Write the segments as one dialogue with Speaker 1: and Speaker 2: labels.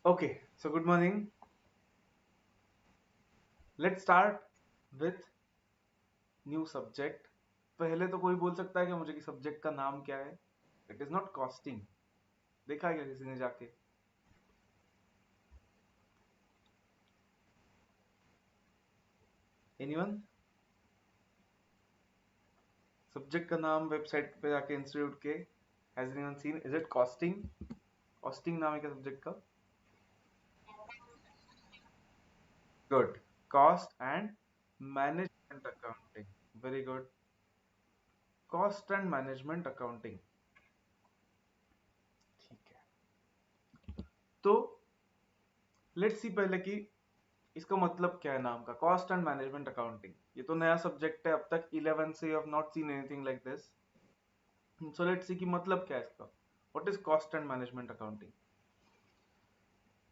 Speaker 1: Okay, so good morning. Let's start with new subject. पहले तो कोई बोल सकता है कि मुझे कि सब्जेक्ट का नाम क्या है. It is not costing. देखा है क्या किसी ने जाके? एनीवन? सब्जेक्ट का नाम वेबसाइट पे जाके इंस्टीट्यूट के has anyone seen? Is it costing? Costing नाम है क्या सब्जेक्ट का? Good. Cost and management accounting. Very good. Cost and management accounting. ठीक है. तो लेट्स सी पहले कि इसका मतलब क्या है नाम का. कॉस्ट एंड मैनेजमेंट अकाउंटिंग, ये तो नया सब्जेक्ट है. अब तक 11 से you have not seen anything like this. So let's see कि मतलब क्या है इसका. What is cost and management accounting?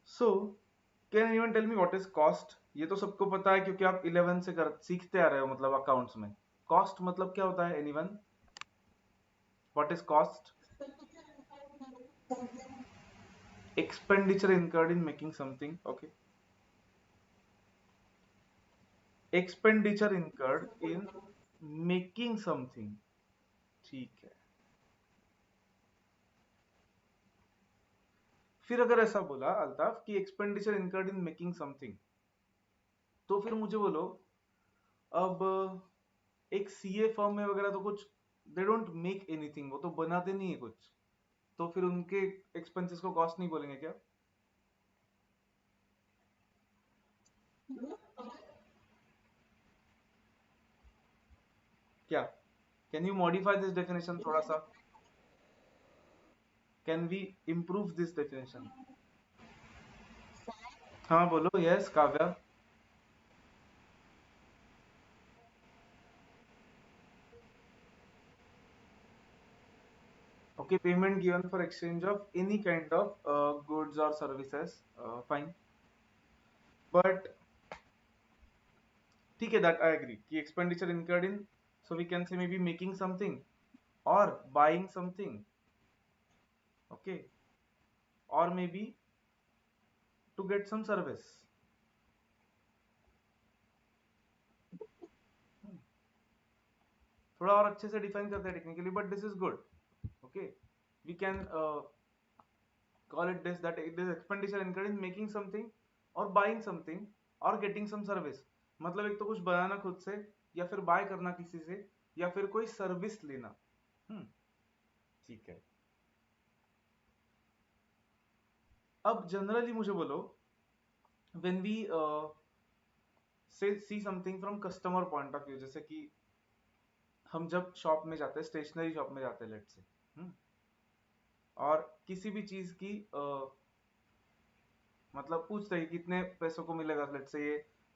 Speaker 1: So can anyone tell me what is cost? ये तो सबको पता है क्योंकि आप 11 से सीखते आ रहे हो, मतलब अकाउंट्स में. कॉस्ट मतलब क्या होता है? Anyone? What is cost? Expenditure incurred in making something. Okay. Expenditure incurred in making something. ठीक है. फिर अगर ऐसा बोला अल्ताफ कि expenditure incurred in making something, तो फिर मुझे बोलो, अब एक सीए फर्म में वगैरह तो कुछ दे डोंट मेक एनीथिंग, वो तो बनाते नहीं है कुछ. तो फिर उनके एक्सपेंसेस को कॉस्ट नहीं बोलेंगे क्या? क्या? Can you modify this definition थोड़ा सा? Can we improve this definition? हाँ बोलो. Yes Kavya. Okay, payment given for exchange of any kind of goods or services. Fine. But ठीक है, that I agree कि expenditure incurred in, so we can say maybe making something or buying something. Okay. Or maybe to get some service. थोड़ा और अच्छे से define करते हैं technically, but this is good. Okay. We can call it this, that it is expenditure incurred in making something or buying something or getting some service. मतलब एक तो कुछ बनाना खुद से, या फिर बाय करना किसी से, या फिर कोई सर्विस लेना. हम्म. ठीक है. अब जनरली मुझे बोलो, व्हेन वी से see something from customer point of view, जैसे कि हम जब शॉप में जाते हैं, स्टेशनरी शॉप में जाते हैं लेट से, और किसी भी चीज की मतलब पूछते हैं कितने पैसों को मिलेगा, लेट से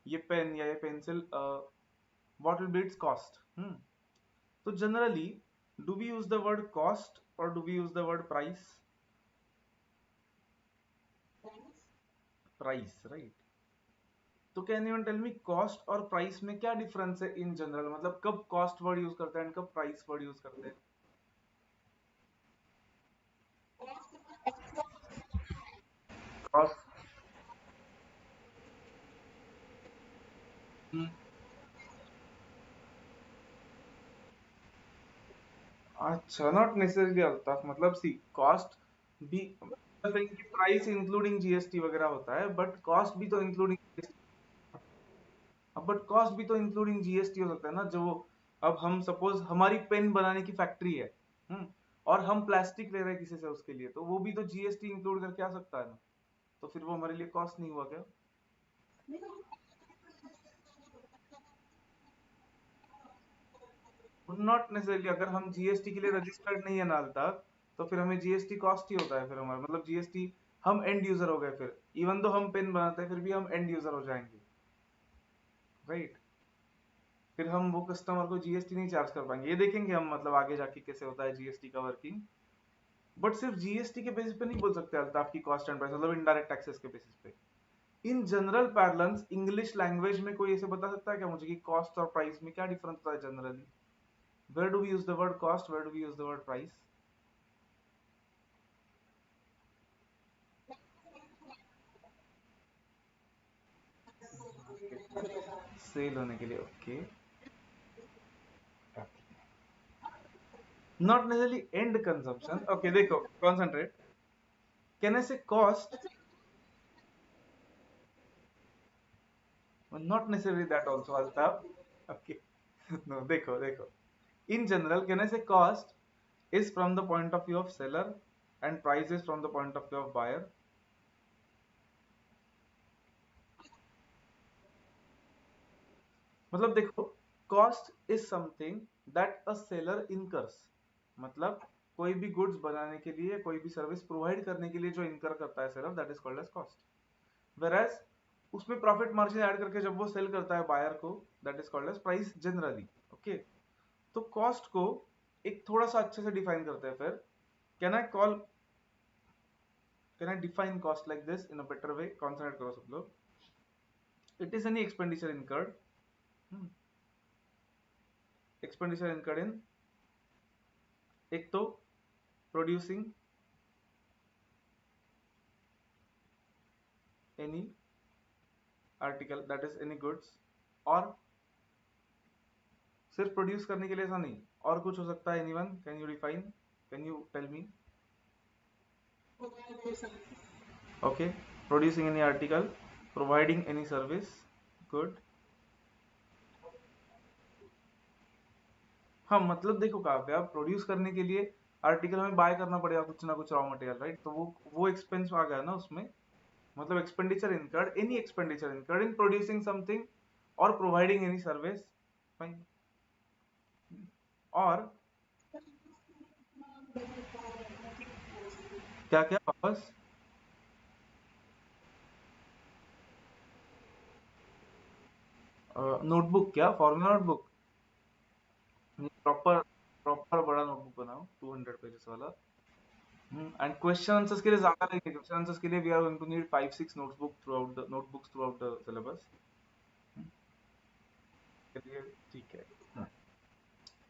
Speaker 1: ये पेन या ये pencil, what will be its cost. तो generally do we use the word cost और do we use the word price? Price, right. तो can you tell me cost और प्राइस में क्या डिफरेंस है इन जनरल? मतलब कब कॉस्ट वर्ड यूज करते हैं एंड कब प्राइस वर्ड यूज करते हैं? कॉस्ट. अच्छा, नॉट नेसेसरली अल्ताफ. मतलब सी कॉस्ट भी, प्राइस इंक्लूडिंग जीएसटी वगैरह होता है, बट कॉस्ट भी तो इंक्लूडिंग, बट कॉस्ट भी तो इंक्लूडिंग जीएसटी हो सकता है ना. जो अब हम सपोज हमारी पेन बनाने की फैक्ट्री है, हम्म, और हम प्लास्टिक ले रहे हैं किसी से उसके लिए, तो वो भी तो जीएसटी इंक्लूड करके आ सकता है ना. तो फिर वो हमारे लिए कॉस्ट नहीं हुआ क्या? Not necessarily. अगर हम जीएसटी के लिए रजिस्टर्ड नहीं है ना तक, तो फिर हमें जीएसटी कॉस्ट ही होता है. फिर हमारा मतलब जीएसटी, हम एंड यूजर हो गए. फिर इवन दो हम पेन बनाते हैं, फिर भी हम एंड यूजर हो जाएंगे, राइट. फिर हम वो कस्टमर को जीएसटी नहीं चार्ज कर पाएंगे. ये देखेंगे हम, मतलब आगे जाके कैसे होता है जीएसटी का वर्किंग. बट सिर्फ जीएसटी के बेसिस पे नहीं बोल सकते अल्ताफ की कॉस्ट एंड प्राइस, मतलब इनडायरेक्ट टैक्सेस के बेसिस पे. In general parlance English language में कोई ऐसे बता सकता है क्या मुझे कि कॉस्ट और प्राइस में क्या डिफरेंस होता है generally? Where do we use the word cost, where do we use the word price? Sale होने के लिए, okay. Not necessarily and consumption, okay देखो concentrate. Can I say cost, not necessarily that also Altaf, okay. No, देखो देखो, in general can I say cost is from the point of view of seller and price is from the point of view of buyer. मतलब देखो, cost is something that a seller incurs, मतलब कोई भी goods बनाने के लिए, कोई भी सर्विस प्रोवाइड करने के लिए जो इनकर करता है seller, that is called as cost. Whereas उसमें प्रॉफिट मार्जिन ऐड करके जब वो सेल करता है बायर को, that is called as price generally, okay. तो कॉस्ट को एक थोड़ा सा अच्छे से डिफाइन करते हैं फिर। Can I call, can I define cost like this in a better way, concentrate करो सब लोग। It is any expenditure incurred, expenditure incurred in, एक तो producing any article that is any goods, और सिर्फ प्रोड्यूस करने के लिए ऐसा नहीं, और कुछ हो सकता है। Anyone, can you define, can you tell me? Okay, producing any article, providing any service, good. हाँ मतलब देखो काव्या, प्रोड्यूस करने के लिए आर्टिकल हमें बाय करना पड़ेगा कुछ ना कुछ रॉ मटेरियल, राइट? तो वो एक्सपेंस आ गया ना उसमें, मतलब expenditure incurred, any expenditure incurred in producing something और प्रोवाइडिंग एनी सर्विस, फाइन। और क्या क्या वापस? नोटबुक, क्या फॉर्मूला नोटबुक? प्रॉपर, प्रॉपर बड़ा नोटबुक बनाओ 200 पेजेस वाला। एंड क्वेश्चन आंसर्स के लिए ज्यादा नहीं, क्वेश्चन आंसर्स के लिए we are going to need 5-6 notebooks throughout the syllabus के लिए, ठीक है।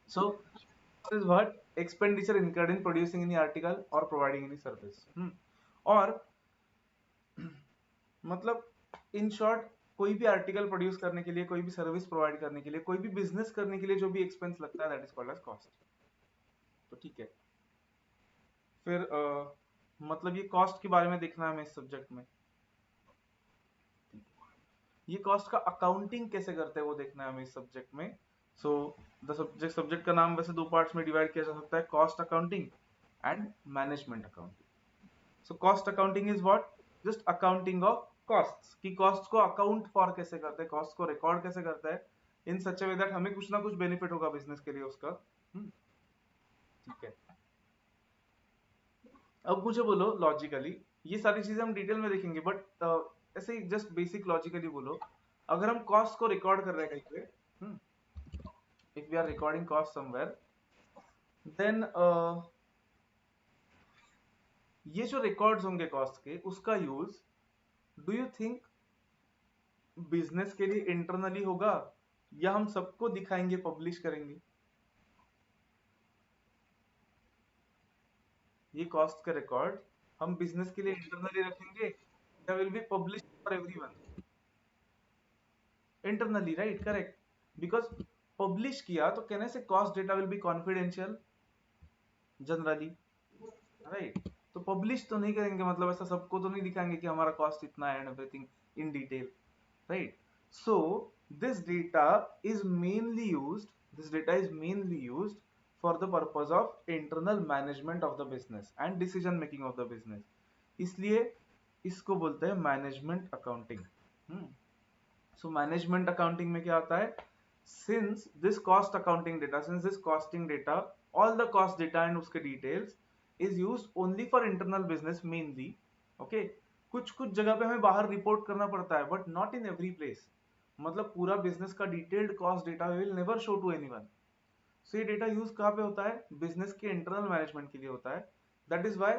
Speaker 1: सो is what expenditure incurred in producing any article or providing any service, और मतलब इन शॉर्ट, कोई भी आर्टिकल प्रोड्यूस करने के लिए, कोई भी सर्विस प्रोवाइड करने के लिए, कोई भी बिजनेस करने के लिए जो भी एक्सपेंस लगता है, that is called as cost. तो ठीक है, फिर मतलब ये कॉस्ट के बारे में देखना है हमें इस सब्जेक्ट में। ये कॉस्ट का अकाउंटिंग कैसे करते हैं वो देखना है हमें इस सब्जेक्ट में। सो द सब्जेक्ट का नाम वैसे दो पार्ट्स में डिवाइड किया जा सकता है, cost accounting and management accounting. So cost accounting is what? Just accounting of costs, की कॉस्ट को अकाउंट फॉर कैसे करते हैं, कॉस्ट को रिकॉर्ड कैसे करता है इन सच ए वे दैट हमें कुछ ना कुछ बेनिफिट होगा बिजनेस के लिए उसका। ठीक है, अब मुझे बोलो लॉजिकली, ये सारी चीजें हम डिटेल में देखेंगे, बट ऐसे ही जस्ट बेसिक लॉजिकली बोलो, अगर हम कॉस्ट को रिकॉर्ड कर रहे हैं कहीं पे, if we are recording cost somewhere, then ये जो रिकॉर्ड्स होंगे कॉस्ट के, उसका use do you think business के लिए इंटरनली होगा, या हम सबको दिखाएंगे, पब्लिश करेंगे? ये कॉस्ट का रिकॉर्ड हम बिजनेस के लिए इंटरनली रखेंगे, या will be publish for everyone? Internally, right, correct. Because publish किया तो कहने से cost data will be confidential generally, right? तो पब्लिश तो नहीं करेंगे, मतलब ऐसा सबको तो नहीं दिखाएंगे कि हमारा कॉस्ट इतना है and everything in detail, right? So this data is mainly used, this data is mainly used for the purpose of internal management of the business and decision making of the business, इसलिए इसको बोलते हैं management accounting. So management accounting में क्या होता है? since this cost accounting data, since this costing data, all the cost data and उसके details is used only for internal business mainly, okay? कुछ कुछ जगह पे हमें बाहर रिपोर्ट करना पड़ता है, but not in every place. मतलब पूरा बिजनेस का detailed cost data will never show to anyone. So ये डेटा यूज कहाँ पे होता है? बिजनेस के इंटरनल मैनेजमेंट के लिए होता है। That is why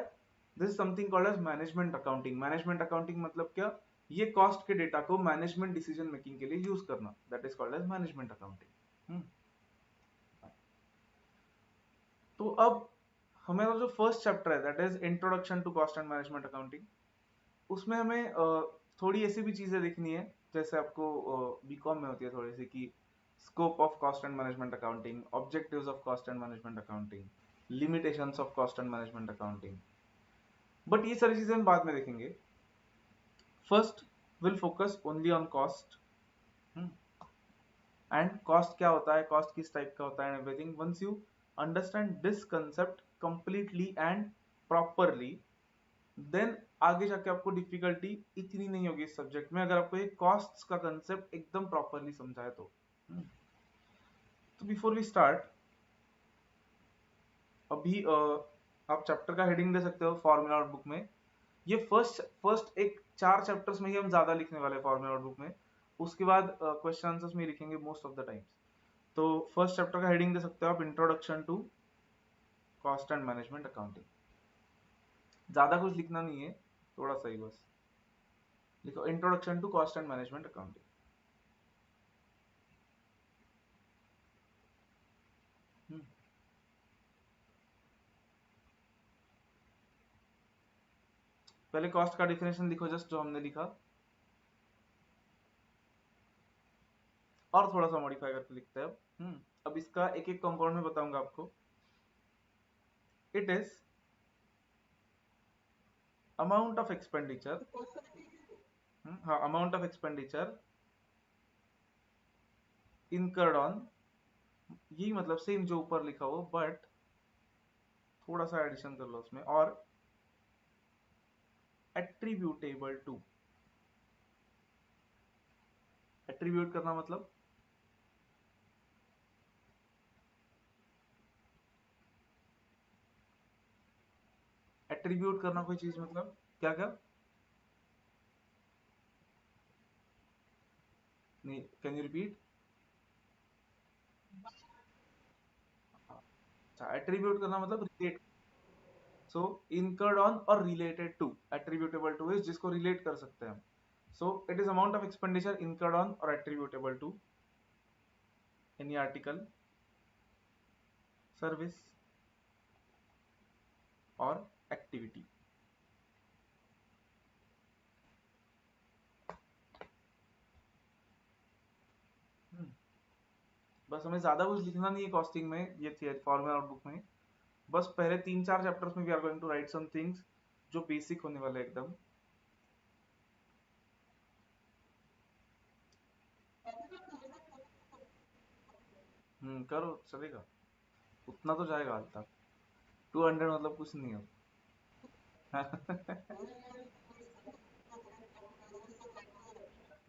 Speaker 1: this is something called as management accounting. Management accounting मतलब क्या? ये कॉस्ट के डेटा को मैनेजमेंट डिसीजन मेकिंग के लिए यूज करना, that is called as management accounting. तो अब हमारा जो फर्स्ट चैप्टर है, that is introduction to cost and management accounting, उसमें हमें थोड़ी ऐसी भी चीजें देखनी है जैसे आपको बीकॉम में होती है थोड़ी सी कि scope of cost and management accounting, objectives of cost and management accounting, limitations of cost and management accounting, but ये सारी चीजें हम बाद में देखेंगे. First will focus only on cost. And cost क्या होता है, कॉस्ट किस टाइप का होता है, everything. Once you understand this concept completely and properly, then आगे जाके आपको डिफिकल्टी इतनी नहीं होगी इस सब्जेक्ट में, अगर आपको ये कॉस्ट्स का कंसेप्ट एकदम प्रॉपरली समझाए तो. तो बिफोर वी स्टार्ट, अभी आप चैप्टर का हेडिंग दे सकते हो फॉर्मूला नोटबुक में. ये फर्स्ट एक 4 चैप्टर्स में ही हम ज्यादा लिखने वाले हैं फॉर्मूला नोटबुक में. उसके बाद क्वेश्चन आंसर्स में लिखेंगे मोस्ट ऑफ द टाइम्स. तो फर्स्ट चैप्टर का हेडिंग दे सकते हो आप, introduction to cost and management accounting. ज्यादा कुछ लिखना नहीं है, थोड़ा सा ही बस लिखो, introduction to cost and management accounting. पहले कॉस्ट का डिफिनेशन लिखो, जस्ट जो हमने लिखा, और थोड़ा सा मॉडिफाई करके लिखते हैं अब. अब इसका एक एक कंपाउंड में बताऊंगा आपको. It is amount of expenditure. हाँ, amount of expenditure incurred on, यही मतलब सेम जो ऊपर लिखा हो, बट थोड़ा सा एडिशन कर लो उसमें, और एट्रीब्यूटेबल टू. एट्रीब्यूट करना मतलब एट्रीब्यूट करना कोई चीज, मतलब क्या क्या. नहीं, कैन यू रिपीट. अच्छा, एट्रीब्यूट करना मतलब रिलेट. सो इनकर्ड ऑन और related to, attributable to is जिसको रिलेट कर सकते हैं हम. So it is amount of expenditure incurred on और attributable to any article, service और एक्टिविटी. बस हमें ज्यादा कुछ लिखना नहीं है कॉस्टिंग में, ये थी फॉर्मूला नोटबुक में. बस पहले 3-4 चैप्टर्स में we are going to write some things जो बेसिक होने वाले एकदम. करो, चलेगा. उतना तो जाएगा हाल तक. 200 मतलब कुछ नहीं हो.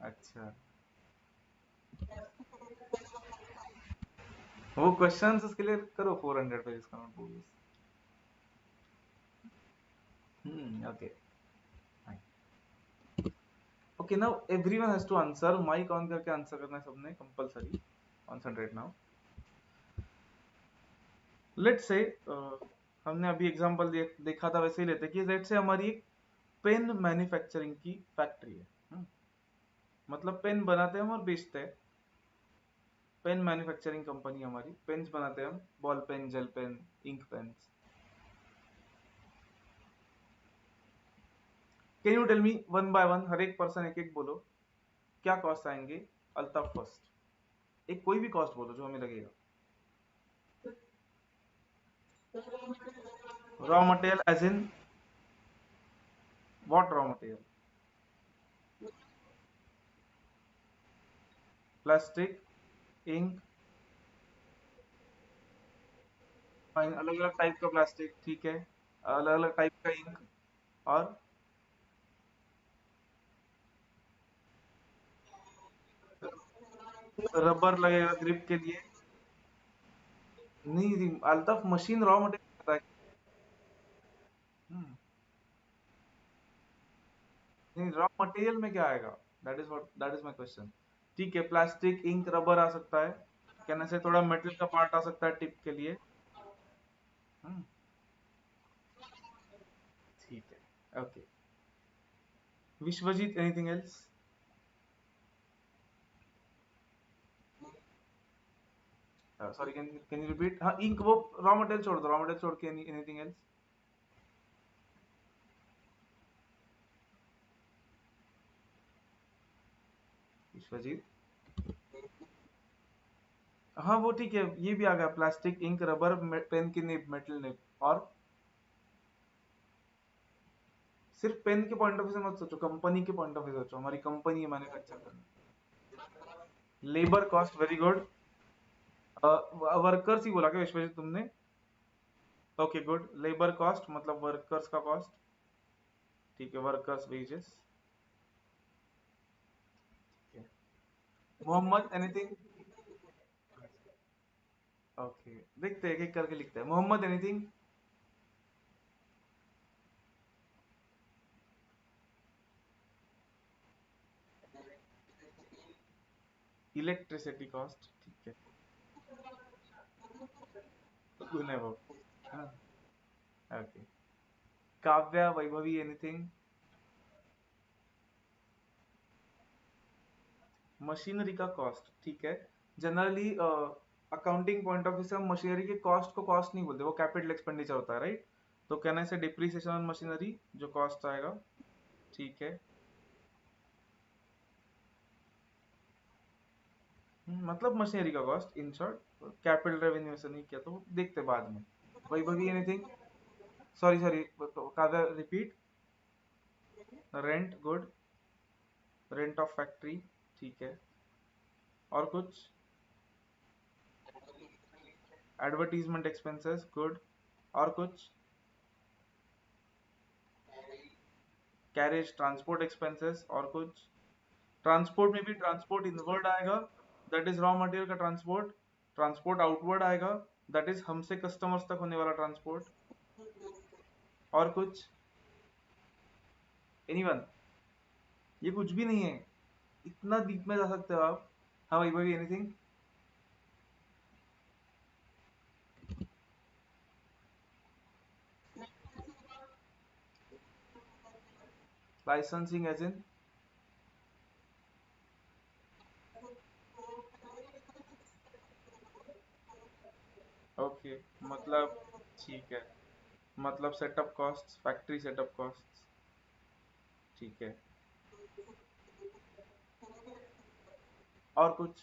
Speaker 1: अच्छा, वो क्वेश्चंस उसके लिए करो 400 पेजेस का notebook. Okay. Okay, now everyone has to answer. Mic on करके आंसर करना है सबने, compulsory. Concentrate now. Let's say हमने अभी एग्जांपल देखा था, वैसे ही लेते कि लेट्स से हमारी एक पेन मैन्युफैक्चरिंग की फैक्ट्री है. मतलब पेन बनाते हैं हम और बेचते हैं. पेन मैन्युफैक्चरिंग कंपनी हमारी, पेन्स बनाते हैं हम, ball pen, gel pen, ink pen. Can you tell me one by one, हर एक पर्सन एक एक बोलो, क्या कॉस्ट आएंगे. अल्ताफ फर्स्ट. एक कोई भी कॉस्ट बोलो जो हमें लगेगा. Raw material as in what raw material. Plastic, ink. अलग अलग टाइप का प्लास्टिक, ठीक है. अलग अलग टाइप का इंक. और रबर लगेगा ग्रिप के लिए. नहीं, अल्ताफ मशीन रॉ मटेरियल है. हम्म, नहीं, रॉ मटेरियल में क्या आएगा. That is my question. ठीक है, प्लास्टिक, इंक, रबर आ सकता है. कहने से थोड़ा मेटल का पार्ट आ सकता है टिप के लिए. हम्म, ठीक है. Okay. Vishwajeet, anything else. Sorry, can you repeat. हाँ, इंक, वो रॉ मटेरियल छोड़ दो, रॉ मटेरियल छोड़ के एनीथिंग एल्स. विश्वजीत। हाँ वो ठीक है, ये भी आ गया, प्लास्टिक, इंक, रबर, पेन की निब, मेटल निब। और सिर्फ पेन के पॉइंट ऑफ व्यू से मत सोचो, कंपनी के पॉइंट ऑफ व्यू सोचो, हमारी कंपनी है मैन्युफैक्चर करना। Labour cost, very good. Workers ही बोला क्या विश्वजीत तुमने? ओके गुड, लेबर कॉस्ट मतलब वर्कर्स का कॉस्ट। ठीक है, workers wages. Mohammed anything? Okay, देखते हैं, एक एक करके लिखते हैं। मोहम्मद एनीथिंग? इलेक्ट्रिसिटी कॉस्ट, ठीक है। गुने वो, हाँ, okay. Kavya, Vaibhavi, anything? Machinery का कॉस्ट, ठीक है। Generally accounting point of view से हम मशीनरी के कॉस्ट को कॉस्ट नहीं बोलते, वो कैपिटल एक्सपेंडिचर होता है, राइट? तो कहना है डिप्रिसिएशन ऑन मशीनरी जो कॉस्ट आएगा, ठीक है। मतलब मशीनरी का cost, in short. Capital revenue से नहीं किया तो देखते बाद में। Vaibhavi anything? Sorry sorry, Kavya repeat. Rent, good. Rent of factory, ठीक है। और कुछ? Advertisement expenses, good. और कुछ? Carriage, transport expenses. और कुछ? ट्रांसपोर्ट में भी ट्रांसपोर्ट इनवर्ड आएगा, दैट इज रॉ मटेरियल का ट्रांसपोर्ट। ट्रांसपोर्ट आउटवर्ड आएगा, दैट इज हमसे कस्टमर्स तक होने वाला ट्रांसपोर्ट। और कुछ? एनीवन? ये कुछ भी नहीं है, इतना डीप में जा सकते हो आप। हाँ भाई भाई, anything? Licensing as in? Okay, मतलब ठीक है, मतलब setup cost, factory setup cost, ठीक है। और कुछ?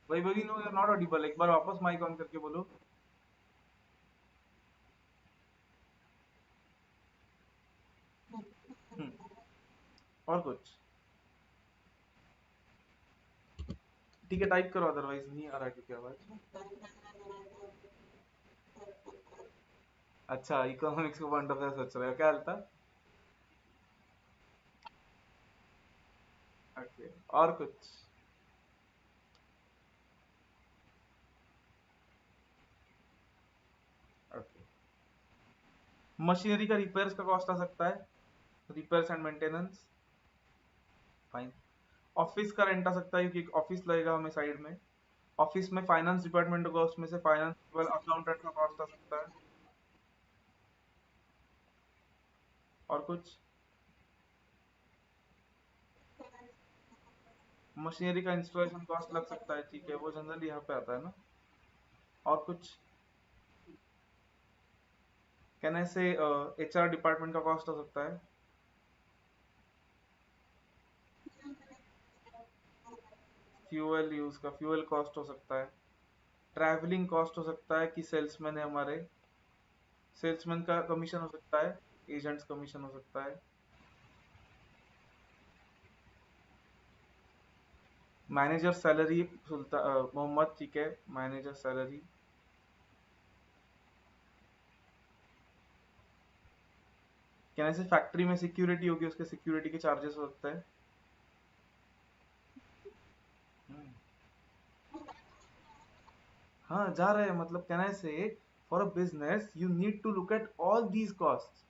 Speaker 1: भाई भाई, नो, you're नॉट ऑडिबल, एक बार वापस माइक ऑन करके बोलो। हम्म, और कुछ? ठीक है, टाइप करो, अदरवाइज नहीं आ रहा क्योंकि आवाज। अच्छा, इकोनॉमिक्स के पॉइंट ऑफ व्यू सोच रहे हो क्या हाल था? ओके, और कुछ? ओके, मशीनरी का रिपेयर्स का कॉस्ट आ सकता है, repairs and maintenance, fine. Office का रेंट आ सकता है क्योंकि ऑफिस लगेगा हमें साइड में। ऑफिस में फाइनेंस डिपार्टमेंट होगा, उसमें से फाइनेंस अकाउंटेंट का कॉस्ट आ सकता है। और कुछ? मशीनरी का इंस्टॉलेशन कॉस्ट लग सकता है, ठीक है, वो जनरली यहाँ पे आता है ना। और कुछ? कहने से एचआर डिपार्टमेंट का कॉस्ट हो सकता है। फ्यूल यूज का फ्यूल कॉस्ट हो सकता है। ट्रैवलिंग कॉस्ट हो सकता है कि सेल्समैन है हमारे, सेल्समैन का कमीशन हो सकता है, एजेंट्स कमीशन हो सकता है। मैनेजर सैलरी, मोहम्मद, ठीक है, मैनेजर सैलरी। कहने से फैक्ट्री में सिक्योरिटी होगी, उसके सिक्योरिटी के चार्जेस हो सकता है। हम्म, हाँ जा रहे हैं, मतलब कहना है say for a business you need to look at all these cost,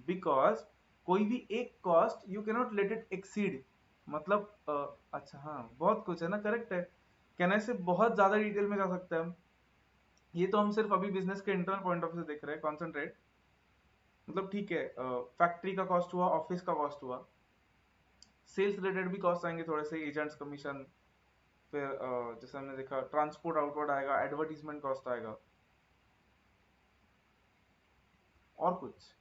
Speaker 1: because कोई भी एक cost you cannot let it exceed. मतलब अच्छा हाँ, बहुत कुछ है ना, करेक्ट है। कहने से बहुत ज्यादा डिटेल में जा सकते हैं हम। ये तो हम सिर्फ अभी बिजनेस के इंटरनल पॉइंट ऑफ व्यू से देख रहे हैं, कॉन्सेंट्रेट। मतलब ठीक है, फैक्ट्री का कॉस्ट हुआ, ऑफिस का कॉस्ट हुआ, सेल्स रिलेटेड भी कॉस्ट आएंगे थोड़े से, एजेंट्स कमीशन। फिर जैसे हमने देखा, ट्रांसपोर्ट आउटवर्ड आएगा, एडवर्टीजमेंट कॉस्ट आएगा। और कुछ?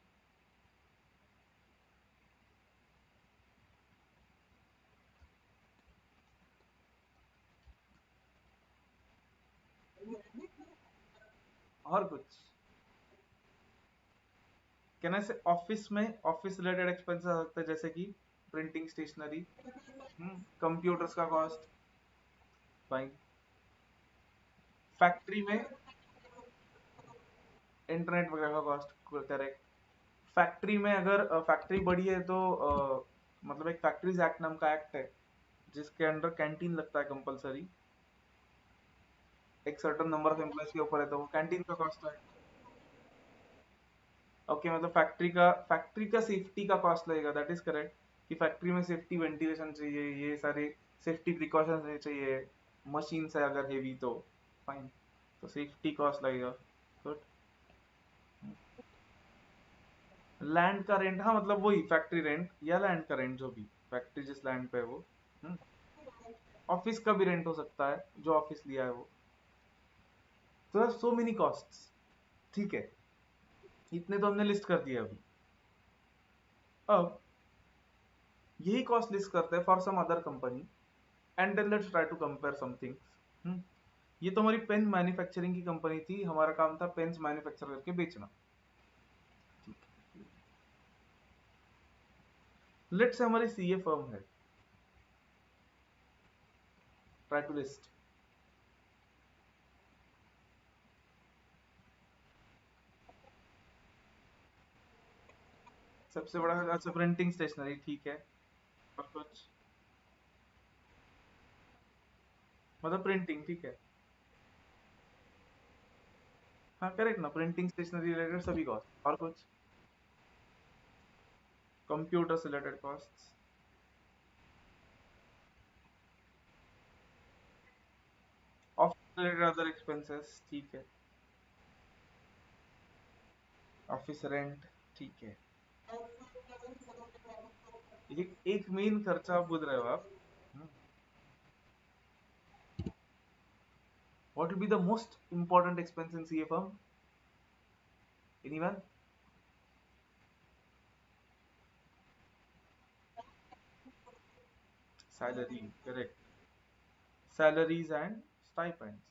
Speaker 1: और कुछ कहना से ऑफिस में ऑफिस रिलेटेड एक्सपेंसेस आ सकते हैं, जैसे कि प्रिंटिंग स्टेशनरी, कंप्यूटर्स का कॉस्ट, फाइन। फैक्ट्री में इंटरनेट वगैरह का कॉस्ट, करेक्ट। फैक्ट्री में अगर फैक्ट्री बड़ी है तो मतलब एक फैक्ट्रीज एक्ट नाम का एक्ट है जिसके अंडर कैंटीन लगता है कंपलसरी, एक सर्टेन नंबर ऑफ एम्प्लॉयज के ऊपर है तो वो कैंटीन का कॉस्ट है। ओके, मतलब फैक्ट्री का सेफ्टी का कॉस्ट लगेगा, दैट इज करेक्ट। कि फैक्ट्री में सेफ्टी वेंटिलेशन चाहिए, ये सारे सेफ्टी प्रिकॉशंस चाहिए, मशीन है अगर हेवी तो फाइन, तो सेफ्टी कॉस्ट लगेगा। गुड। लैंड का रेंट, हाँ मतलब वही फैक्ट्री रेंट या लैंड का रेंट, जो भी फैक्ट्री जिस लैंड पे है वो। ऑफिस का भी रेंट हो सकता है, जो ऑफिस लिया है वो। तो सो मेनी कॉस्ट्स, ठीक है। इतने तो हमने लिस्ट कर दिए अभी। अब यही कॉस्ट लिस्ट करते हैं for some other company, and then let's try to compare something. ये तो हमारी पेन मैन्युफैक्चरिंग की कंपनी थी, हमारा काम था पेन्स मैन्युफैक्चर करके बेचना। लेट्स से हमारी सीए फर्म है, ट्राई टू लिस्ट। सबसे बड़ा, अच्छा प्रिंटिंग स्टेशनरी, ठीक है। और कुछ, मतलब प्रिंटिंग, ठीक है। हाँ करेक्ट ना, प्रिंटिंग स्टेशनरी रिलेटेड सभी कॉस्ट। और कुछ, कंप्यूटर से related cost, office related other expenses, ठीक है। ऑफिस रेंट, ठीक है। एक मेन खर्चा आप बुझ रहे हो आप। What will be the most important expense in CA firm? Anyone? Salary, correct. Salaries and stipends,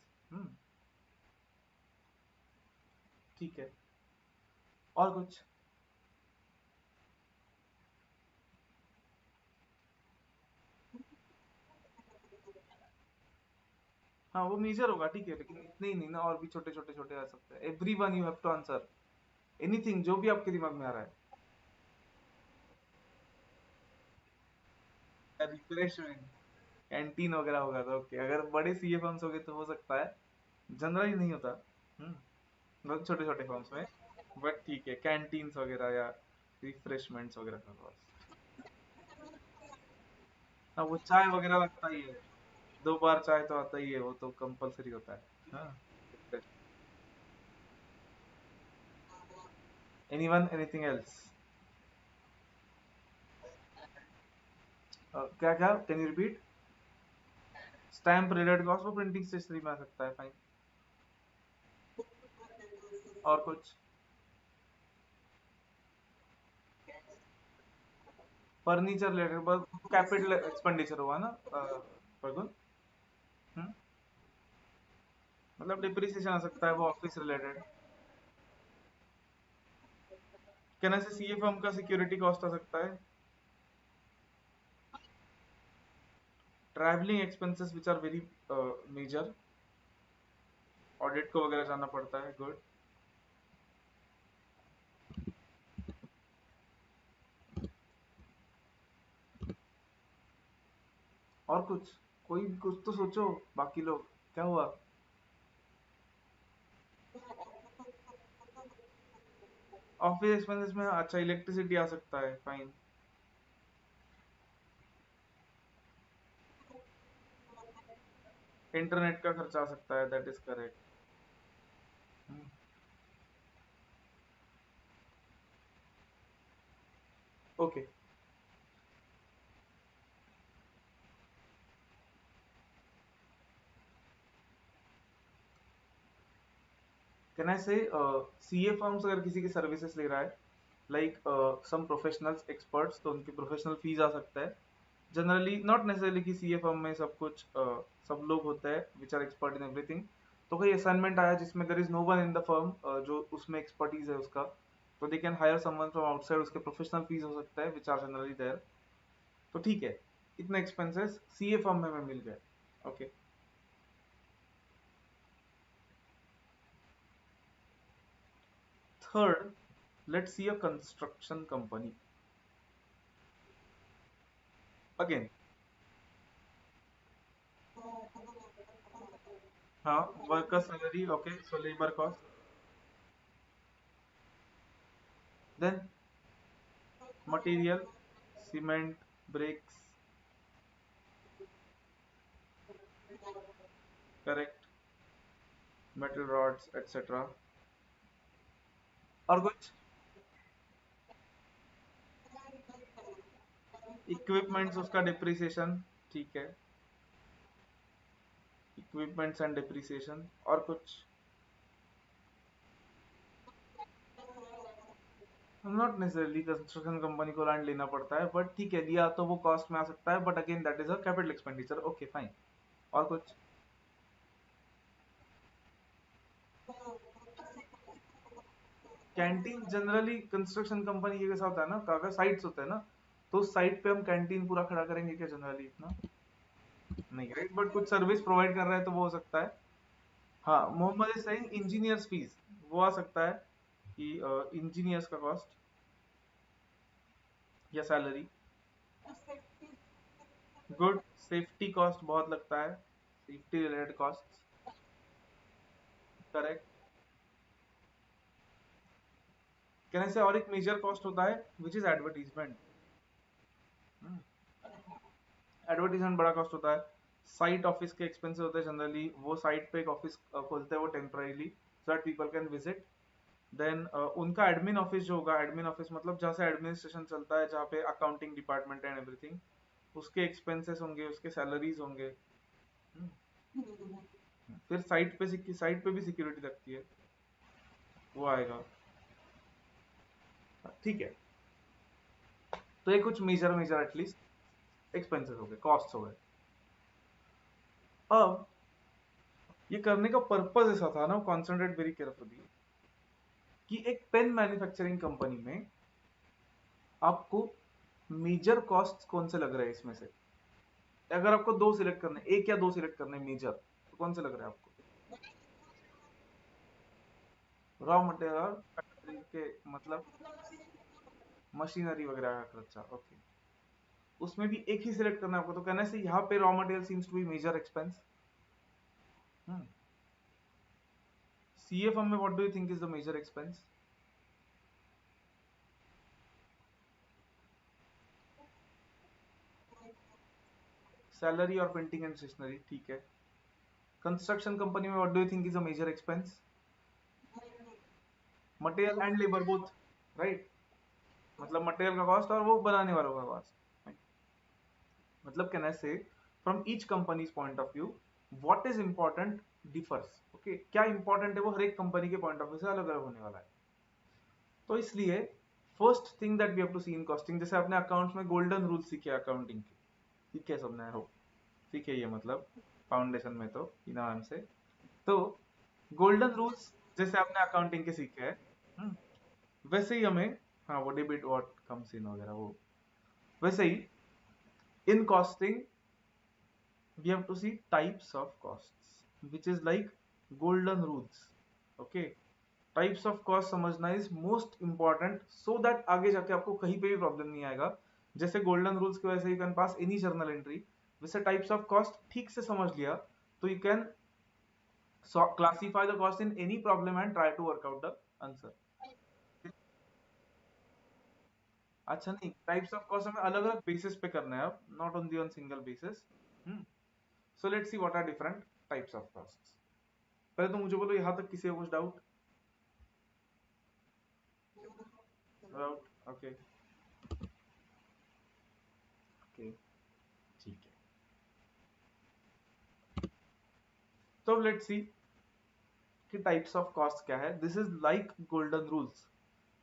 Speaker 1: ठीक है। और कुछ? हाँ वो मेजर होगा, ठीक है, लेकिन इतने ही नहीं ना, और भी छोटे छोटे छोटे आ सकते हैं। Everyone you have to answer, anything जो भी आपके दिमाग में आ रहा है। रिफ्रेशमेंट, कैंटीन वगैरह होगा तो ओके, अगर बड़े सीए फर्म्स हो गए तो हो सकता है, जनरली नहीं होता। बहुत छोटे छोटे फर्म्स में, बट ठीक है, कैंटीन्स वगैरह या रिफ्रेशमेंट्स वगैरह का cost। हाँ वो चाय वगैरह लगता ही है, 2 बार चाय तो आता ही है, वो तो कंपलसरी होता है। हाँ। Anyone, anything else? क्या क्या, can you repeat? Stamp related cost वो प्रिंटिंग स्टेशनरी में आ सकता है, फाइन। और कुछ? फर्नीचर रिलेटेड बस कैपिटल एक्सपेंडिचर हुआ ना, प्रगुन? हम्म? मतलब डिप्रिसिएशन आ सकता है, वो ऑफिस रिलेटेड। कहना से सीए फर्म का सिक्योरिटी कॉस्ट आ सकता है, travelling expenses which are very major, audit को वगैरह जाना पड़ता है, गुड। और कुछ? कोई कुछ तो सोचो, बाकी लोग क्या हुआ? ऑफिस एक्सपेंसेस में अच्छा इलेक्ट्रिसिटी आ सकता है, फाइन। इंटरनेट का खर्चा आ सकता है, that is correct. Okay, can I से सीए फर्म्स अगर किसी की सर्विसेज ले रहा है, लाइक सम प्रोफेशनल्स एक्सपर्ट्स, तो उनकी प्रोफेशनल फीस आ सकता है। जनरली नॉट नेसेसरली कि सीए फर्म में सब कुछ सब लोग होते हैं which are expert in everything, तो कोई असाइनमेंट आया जिसमें there is no one in the firm जो उसमें एक्सपर्टीज है उसका, तो they can hire someone from outside, उसके प्रोफेशनल फीस हो सकता है विच आर जनरली देयर। तो ठीक है, इतने एक्सपेंसेस सीए फर्म में हमें मिल गए। Okay, third, let's see a construction company. Again, हाँ, worker salary, okay, so labour cost, then material, cement, bricks, correct, metal rods etcetera. और कुछ? इक्विपमेंट्स, उसका डिप्रिसिएशन, ठीक है, इक्विपमेंट्स एंड डिप्रिसिएशन। और कुछ? नॉट नेसेसरली कंस्ट्रक्शन कंपनी को land लेना पड़ता है, बट ठीक है, लिया तो वो कॉस्ट में आ सकता है, but again that is a capital expenditure. Okay fine. और कुछ? कैंटीन जनरली कंस्ट्रक्शन कंपनी के साथ होता है ना, काफी साइट्स होते हैं ना, तो उस साइट पे हम कैंटीन पूरा खड़ा करेंगे क्या जनरली? इतना नहीं, राइट, बट कुछ सर्विस प्रोवाइड कर रहा है तो वो हो सकता है। हाँ, Mohammed is saying engineers fees, वो आ सकता है कि इंजीनियर्स का कॉस्ट या सैलरी। गुड, सेफ्टी कॉस्ट बहुत लगता है, सेफ्टी रिलेटेड कॉस्ट, करेक्ट। कहने से और एक मेजर कॉस्ट होता है विच इज एडवर्टीजमेंट। एडवर्टीजमेंट बड़ा कॉस्ट होता है। साइट ऑफिस के एक्सपेंसेस होते हैं जनरली, वो साइट पे एक ऑफिस खोलते हैं वो temporarily so that people can visit. Then उनका एडमिन ऑफिस जो होगा, एडमिन ऑफिस मतलब जहाँ से एडमिनिस्ट्रेशन चलता है, जहाँ पे अकाउंटिंग डिपार्टमेंट एंड एवरीथिंग, उसके एक्सपेंसेस होंगे, उसके सैलरीज होंगे। हम्म, फिर साइट पे भी सिक्योरिटी लगती है, वो आएगा। ठीक है, तो ये कुछ मेजर मेजर एटलीस्ट एक्सपेंसेस हो गए, कॉस्ट हो गए। अब ये करने का पर्पस ऐसा था ना, कॉन्सेंट्रेट वेरी केयरफुली, कि एक पेन मैन्युफैक्चरिंग कंपनी में आपको मेजर कॉस्ट कौन से लग रहे हैं इसमें से? अगर आपको दो सिलेक्ट करने, एक या दो सिलेक्ट करने मेजर, तो कौन से लग रहे हैं आपको? रॉ मटेरियल, फैक्ट्री के मतलब मशीनरी वगैरह का खर्चा, ओके, उसमें भी एक ही सिलेक्ट करना है आपको, तो कहने से यहाँ पे raw material seems to be major expense. CA firm में what do you think is the major expense? Salary और प्रिंटिंग एंड स्टेशनरी, ठीक है। कंस्ट्रक्शन कंपनी में what do you think is a major expense? Material and labour both, right, मतलब material का cost और वो बनाने वालों का कॉस्ट। मतलब कहना से from each companies point of view what is important differs. Okay, क्या इंपॉर्टेंट है वो हर एक कंपनी के पॉइंट ऑफ व्यू से अलग अलग होने वाला है। तो इसलिए first thing that we have to see in costing, जैसे आपने अकाउंट्स में गोल्डन रूल सीखे अकाउंटिंग के, ठीक है, सबने हो सीखे, ये मतलब फाउंडेशन में तो नाम से, तो गोल्डन रूल्स जैसे आपने अकाउंटिंग के सीखे हैं, वैसे ही हमें, हाँ वो डेबिट व्हाट कम्स इन वगैरह वो, वैसे ही in costing we have to see types of costs which is like golden rules. Okay, types of cost समझना is most important so that आगे जाके आपको कहीं पे भी प्रॉब्लम नहीं आएगा। जैसे गोल्डन रूल्स की वजह से you can pass any journal entry, वैसे टाइप्स ऑफ कॉस्ट ठीक से समझ लिया तो you can classify the cost in any problem and try to work out the answer. अच्छा नहीं, टाइप्स ऑफ कॉस्ट हमें अलग अलग बेसिस पे करना है अब, not only on single basis. So let's see what are different types of cost. पहले तो मुझे बोलो यहाँ तक किसी को कुछ डाउट? डाउट, ओके, ओके, ठीक है। तो लेट्स सी कि टाइप्स ऑफ कॉस्ट क्या है। This is like golden rules,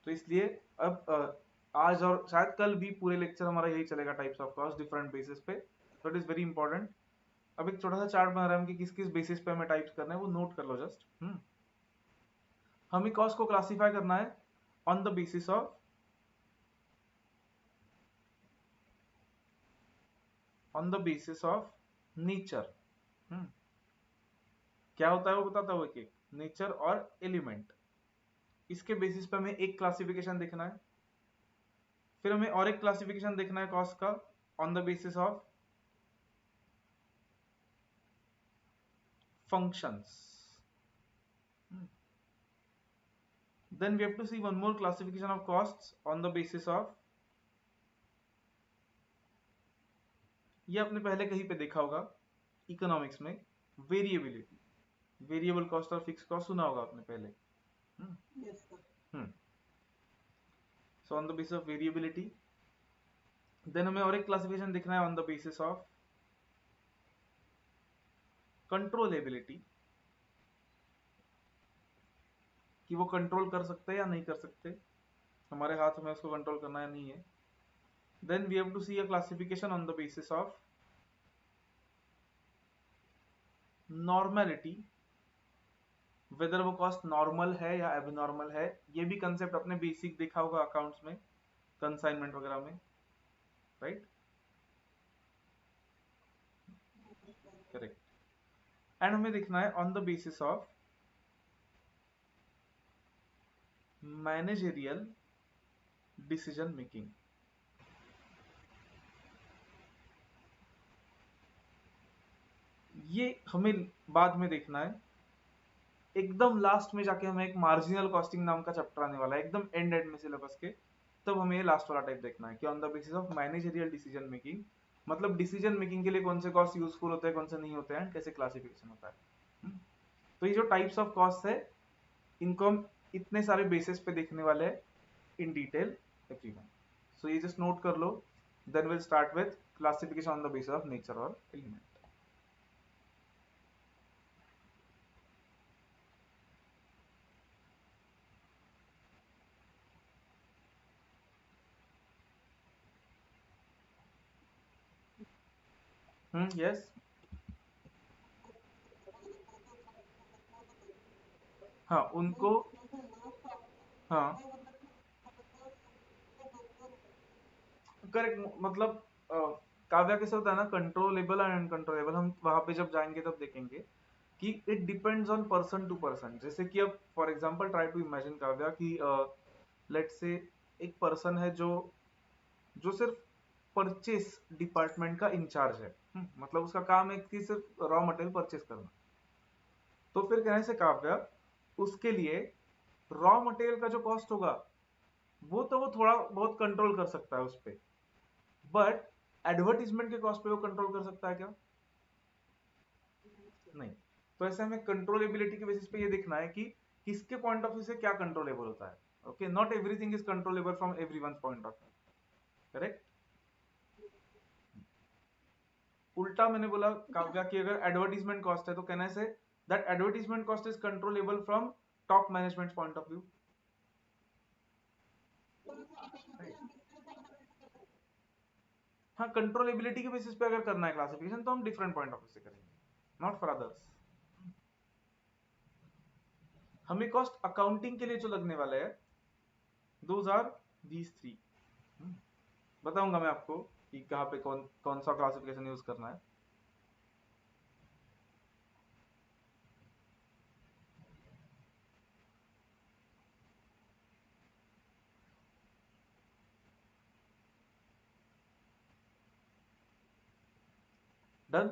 Speaker 1: तो इसलिए अब आज और शायद कल भी पूरे लेक्चर हमारा यही चलेगा, types of cost different basis पे, तो इट इज वेरी इंपॉर्टेंट। अब एक छोटा सा चार्ट बना रहा है कि किस किस बेसिस पे हमें टाइप्स करना है, वो नोट कर लो जस्ट। हमें कॉस्ट को क्लासिफाई करना है on the basis of nature. क्या होता है वो बताता हूँ, एक एक नेचर और एलिमेंट, इसके बेसिस पे हमें एक क्लासिफिकेशन देखना है। फिर हमें और एक क्लासिफिकेशन देखना है कॉस्ट का on the basis of functions. Then we have to see one more classification of costs on the basis of, ये आपने पहले कहीं पे देखा होगा इकोनॉमिक्स में, वेरिएबिलिटी, वेरिएबल कॉस्ट और फिक्स कॉस्ट सुना होगा आपने पहले। So on the basis of variability, then हमें और एक क्लासिफिकेशन देखना है on the basis of controllability, कि वो कंट्रोल कर सकते हैं या नहीं कर सकते, हमारे हाथ में उसको कंट्रोल करना या नहीं है। Then we have to see a classification on the basis of normality, whether वो कॉस्ट नॉर्मल है या एबनॉर्मल है। ये भी कंसेप्ट अपने बेसिक देखा होगा अकाउंट्स में, कंसाइनमेंट वगैरह में, राइट? करेक्ट। एंड हमें देखना है on the basis of managerial decision making. ये हमें बाद में देखना है, एकदम लास्ट में जाके हमें एक मार्जिनल कॉस्टिंग नाम का चैप्टर आने वाला है, एकदम एंड में सिलेबस के, तब हमें ये लास्ट वाला टाइप देखना है कि on the basis of managerial decision making, मतलब डिसीजन मेकिंग के लिए कौन से कॉस्ट यूजफुल होते हैं, कौन से नहीं होते हैं, कैसे क्लासिफिकेशन होता है। तो ये जो टाइप्स ऑफ कॉस्ट है, इनको हम इतने सारे बेसिस पे देखने वाले हैं इन डिटेल एवरीवन। सो ये जस्ट नोट कर लो, then will start with classification on the basis of nature और एलिमेंट। यस। हाँ उनको, हाँ करेक्ट, मतलब काव्या कैसे होता है ना, कंट्रोलेबल एंड अनकंट्रोलेबल, हम वहां पे जब जाएंगे तब देखेंगे कि it depends on person to person. जैसे कि अब for example try to imagine Kavya कि लेट्स से एक पर्सन है जो जो सिर्फ परचेस डिपार्टमेंट का इंचार्ज है, मतलब उसका काम है कि सिर्फ रॉ मटेरियल परचेस करना। तो फिर कहने से काव्या, उसके लिए रॉ मटेरियल का जो कॉस्ट होगा वो तो वो थोड़ा बहुत कंट्रोल कर सकता है उस पर, बट एडवर्टीजमेंट के कॉस्ट पे वो कंट्रोल कर सकता है क्या? नहीं। तो ऐसे हमें कंट्रोलेबिलिटी के बेसिस पे ये देखना है कि किसके पॉइंट ऑफ व्यू से क्या कंट्रोलेबल होता है। Okay, not everything is controllable from everyone's point of view, correct. उल्टा मैंने बोला काव्या की, अगर एडवर्टीजमेंट कॉस्ट है तो कहना say that advertisement cost is controllable from top management point of view. हाँ, कंट्रोलेबिलिटी के बेसिस पे अगर करना है क्लासिफिकेशन तो हम डिफरेंट पॉइंट ऑफ व्यू से करेंगे, नॉट फॉर अदर्स। हमें कॉस्ट अकाउंटिंग के लिए जो लगने वाले हैं, दोज आर दीज थ्री। बताऊंगा मैं आपको कि कहाँ पे कौन कौन सा क्लासिफिकेशन यूज करना है। डन।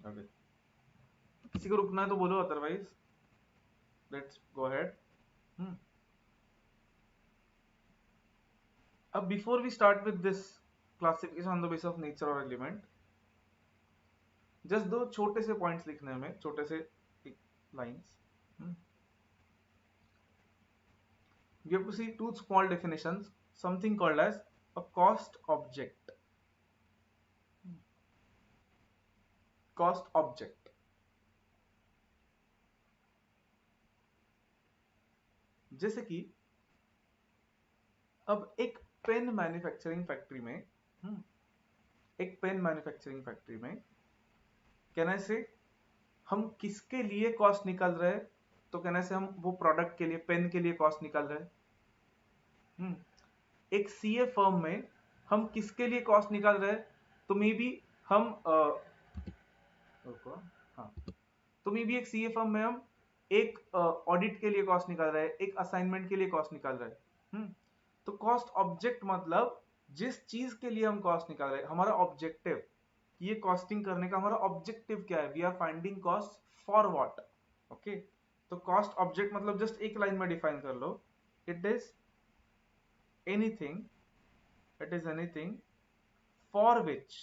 Speaker 1: ओके, किसी को रुकना है तो बोलो, अदरवाइज लेट्स गो अहेड। अब before we start with this classification on the basis of nature और एलिमेंट, जस्ट दो छोटे से पॉइंट्स लिखने में, छोटे से lines. We have to see two small definitions, something called as a cost object. Cost object, जैसे कि अब एक पेन मैन्युफैक्चरिंग फैक्ट्री में एक पेन मैन्युफैक्चरिंग फैक्ट्री में कहने से हम किसके लिए कॉस्ट निकाल रहे हैं, तो कहने से हम वो प्रोडक्ट के लिए, पेन के लिए कॉस्ट निकाल रहे हैं। एक सीए फर्म में हम किसके लिए कॉस्ट निकाल रहे हैं, तो मे बी हम हाँ, तो मे बी एक सीए फर्म में हम एक ऑडिट के लिए कॉस्ट निकाल रहे हैं, एक असाइनमेंट के लिए कॉस्ट निकाल रहे हैं। तो कॉस्ट ऑब्जेक्ट मतलब जिस चीज के लिए हम कॉस्ट निकाल रहे हैं, हमारा ऑब्जेक्टिव, ये कॉस्टिंग करने का हमारा ऑब्जेक्टिव क्या है, we are finding cost for what. Okay, तो कॉस्ट ऑब्जेक्ट मतलब जस्ट एक लाइन में डिफाइन कर लो, it is anything, it is anything for which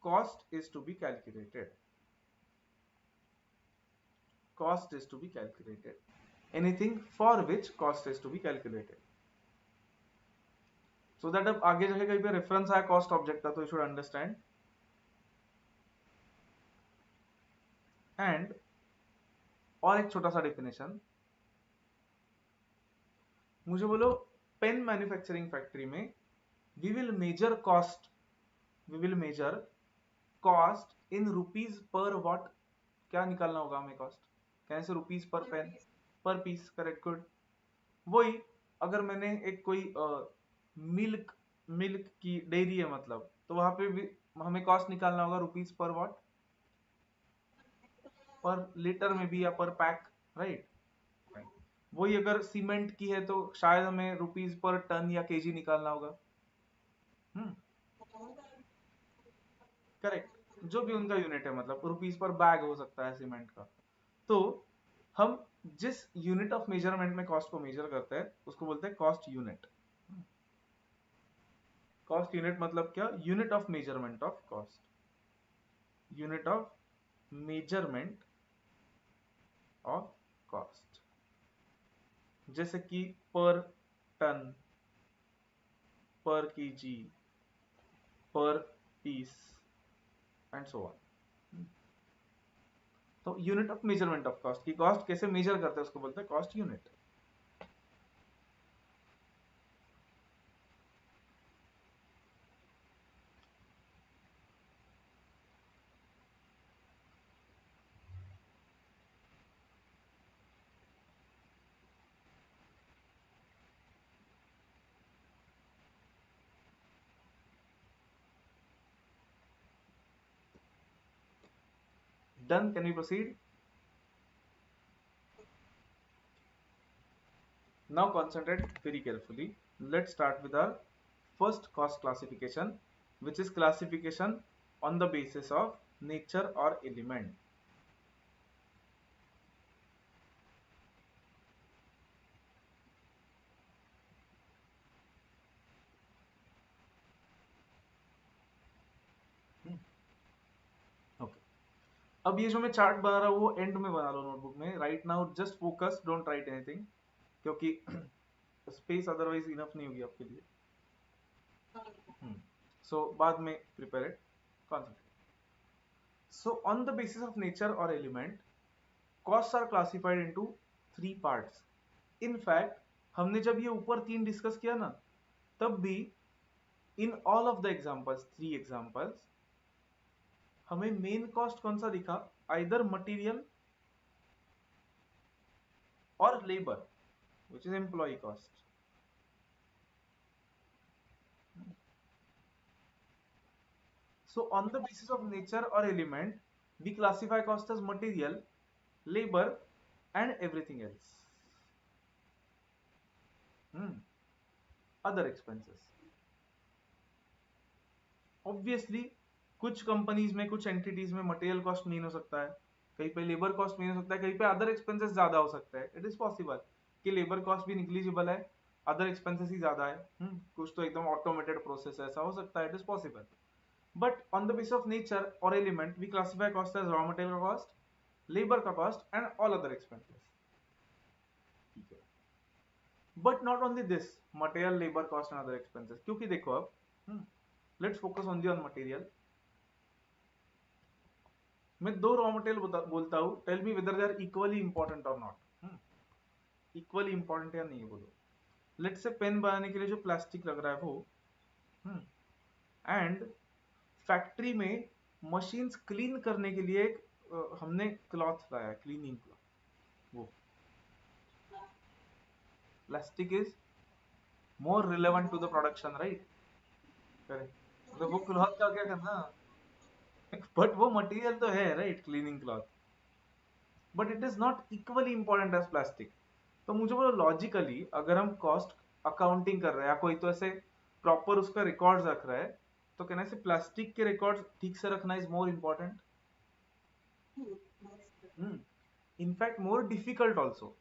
Speaker 1: cost is to be calculated, anything for which cost is to be calculated, so that अब आगे जाके कहीं पे रेफरेंस आया कॉस्ट ऑब्जेक्ट का, तो यू शुड अंडरस्टैंड। एंड और एक छोटा सा डेफिनेशन, मुझे बोलो पेन मैन्युफैक्चरिंग फैक्ट्री में we will measure cost in rupees per what. क्या निकालना होगा हमें कॉस्ट, कैसे रुपीज पर पेन, पर पीस, करेक्ट, गुड। वही अगर मैंने एक कोई मिल्क की डेयरी है मतलब, तो वहां पे भी हमें कॉस्ट निकालना होगा रुपीज पर वॉट, पर लीटर में भी या पर पैक, राइट। वही अगर सीमेंट की है तो शायद हमें रुपीज पर टन या केजी निकालना होगा। करेक्ट, जो भी उनका यूनिट है, मतलब रुपीज पर बैग हो सकता है सीमेंट का। तो हम जिस यूनिट ऑफ मेजरमेंट में कॉस्ट को मेजर करते हैं उसको बोलते हैं कॉस्ट यूनिट। कॉस्ट यूनिट मतलब क्या, unit of measurement of cost, unit of measurement of cost, जैसे कि पर टन, पर केजी, पर पीस एंड सो ऑन। तो unit of measurement of cost की कॉस्ट कैसे मेजर करते हैं उसको बोलते हैं cost unit. Done, can we proceed? Now concentrate very carefully. Let's start with our first cost classification, which is classification on the basis of nature or element. Okay. अब ये जो मैं चार्ट बना रहा हूँ वो एंड में बना लो नोटबुक में। Right now just focus, don't write anything, क्योंकि स्पेस अदरवाइज इनफ नहीं होगी आपके लिए। So बाद में prepare it, concentrate. So on the basis of nature or element, costs are classified into 3 parts. In fact, हमने जब ये ऊपर 3 डिस्कस किया ना, तब भी in all of the examples, 3 examples, हमें मेन कॉस्ट कौन सा दिखा, either material or labor, which is employee cost. So on the basis of nature or element, we classify cost as material, labor and everything else. Other expenses. Obviously कुछ companies में, कुछ entities में material cost main हो सकता है, कहीं पे labour cost main हो सकता है, कहीं पे अदर एक्सपेंसेस ज्यादा हो सकता है। इट इज पॉसिबल कि लेबर कॉस्ट भी निग्लिजिबल है, अदर एक्सपेंसेस ही ज्यादा है। कुछ तो एकदम ऑटोमेटेड प्रोसेस है, ऐसा हो सकता है, it is possible. But on the basis of nature और element we classify cost as raw material का कॉस्ट, लेबर का cost and all other expenses. ठीक है, but not only this, material, labour cost and other expenses, क्योंकि देखो अब let's focus only on material. मैं 2 raw material बोलता हूँ, tell me whether they are equally important और नॉट। इक्वली इंपॉर्टेंट या नहीं है बोलो। लेट्स से पेन बनाने के लिए जो प्लास्टिक लग रहा है वो, एंड फैक्ट्री में मशीन्स क्लीन करने के लिए एक हमने क्लॉथ लाया, क्लीनिंग क्लॉथ। वो plastic is more relevant to the production, right? Correct. तो वो क्लॉथ का क्या करना, बट वो मटेरियल तो है, right, cleaning cloth, but it is not equally important as plastic. तो मुझे बोलो लॉजिकली अगर हम कॉस्ट अकाउंटिंग कर रहे हैं या कोई तो ऐसे प्रॉपर उसका रिकॉर्ड रख रहा है, तो कहना से प्लास्टिक के रिकॉर्ड ठीक से रखना is more important, in fact more difficult also.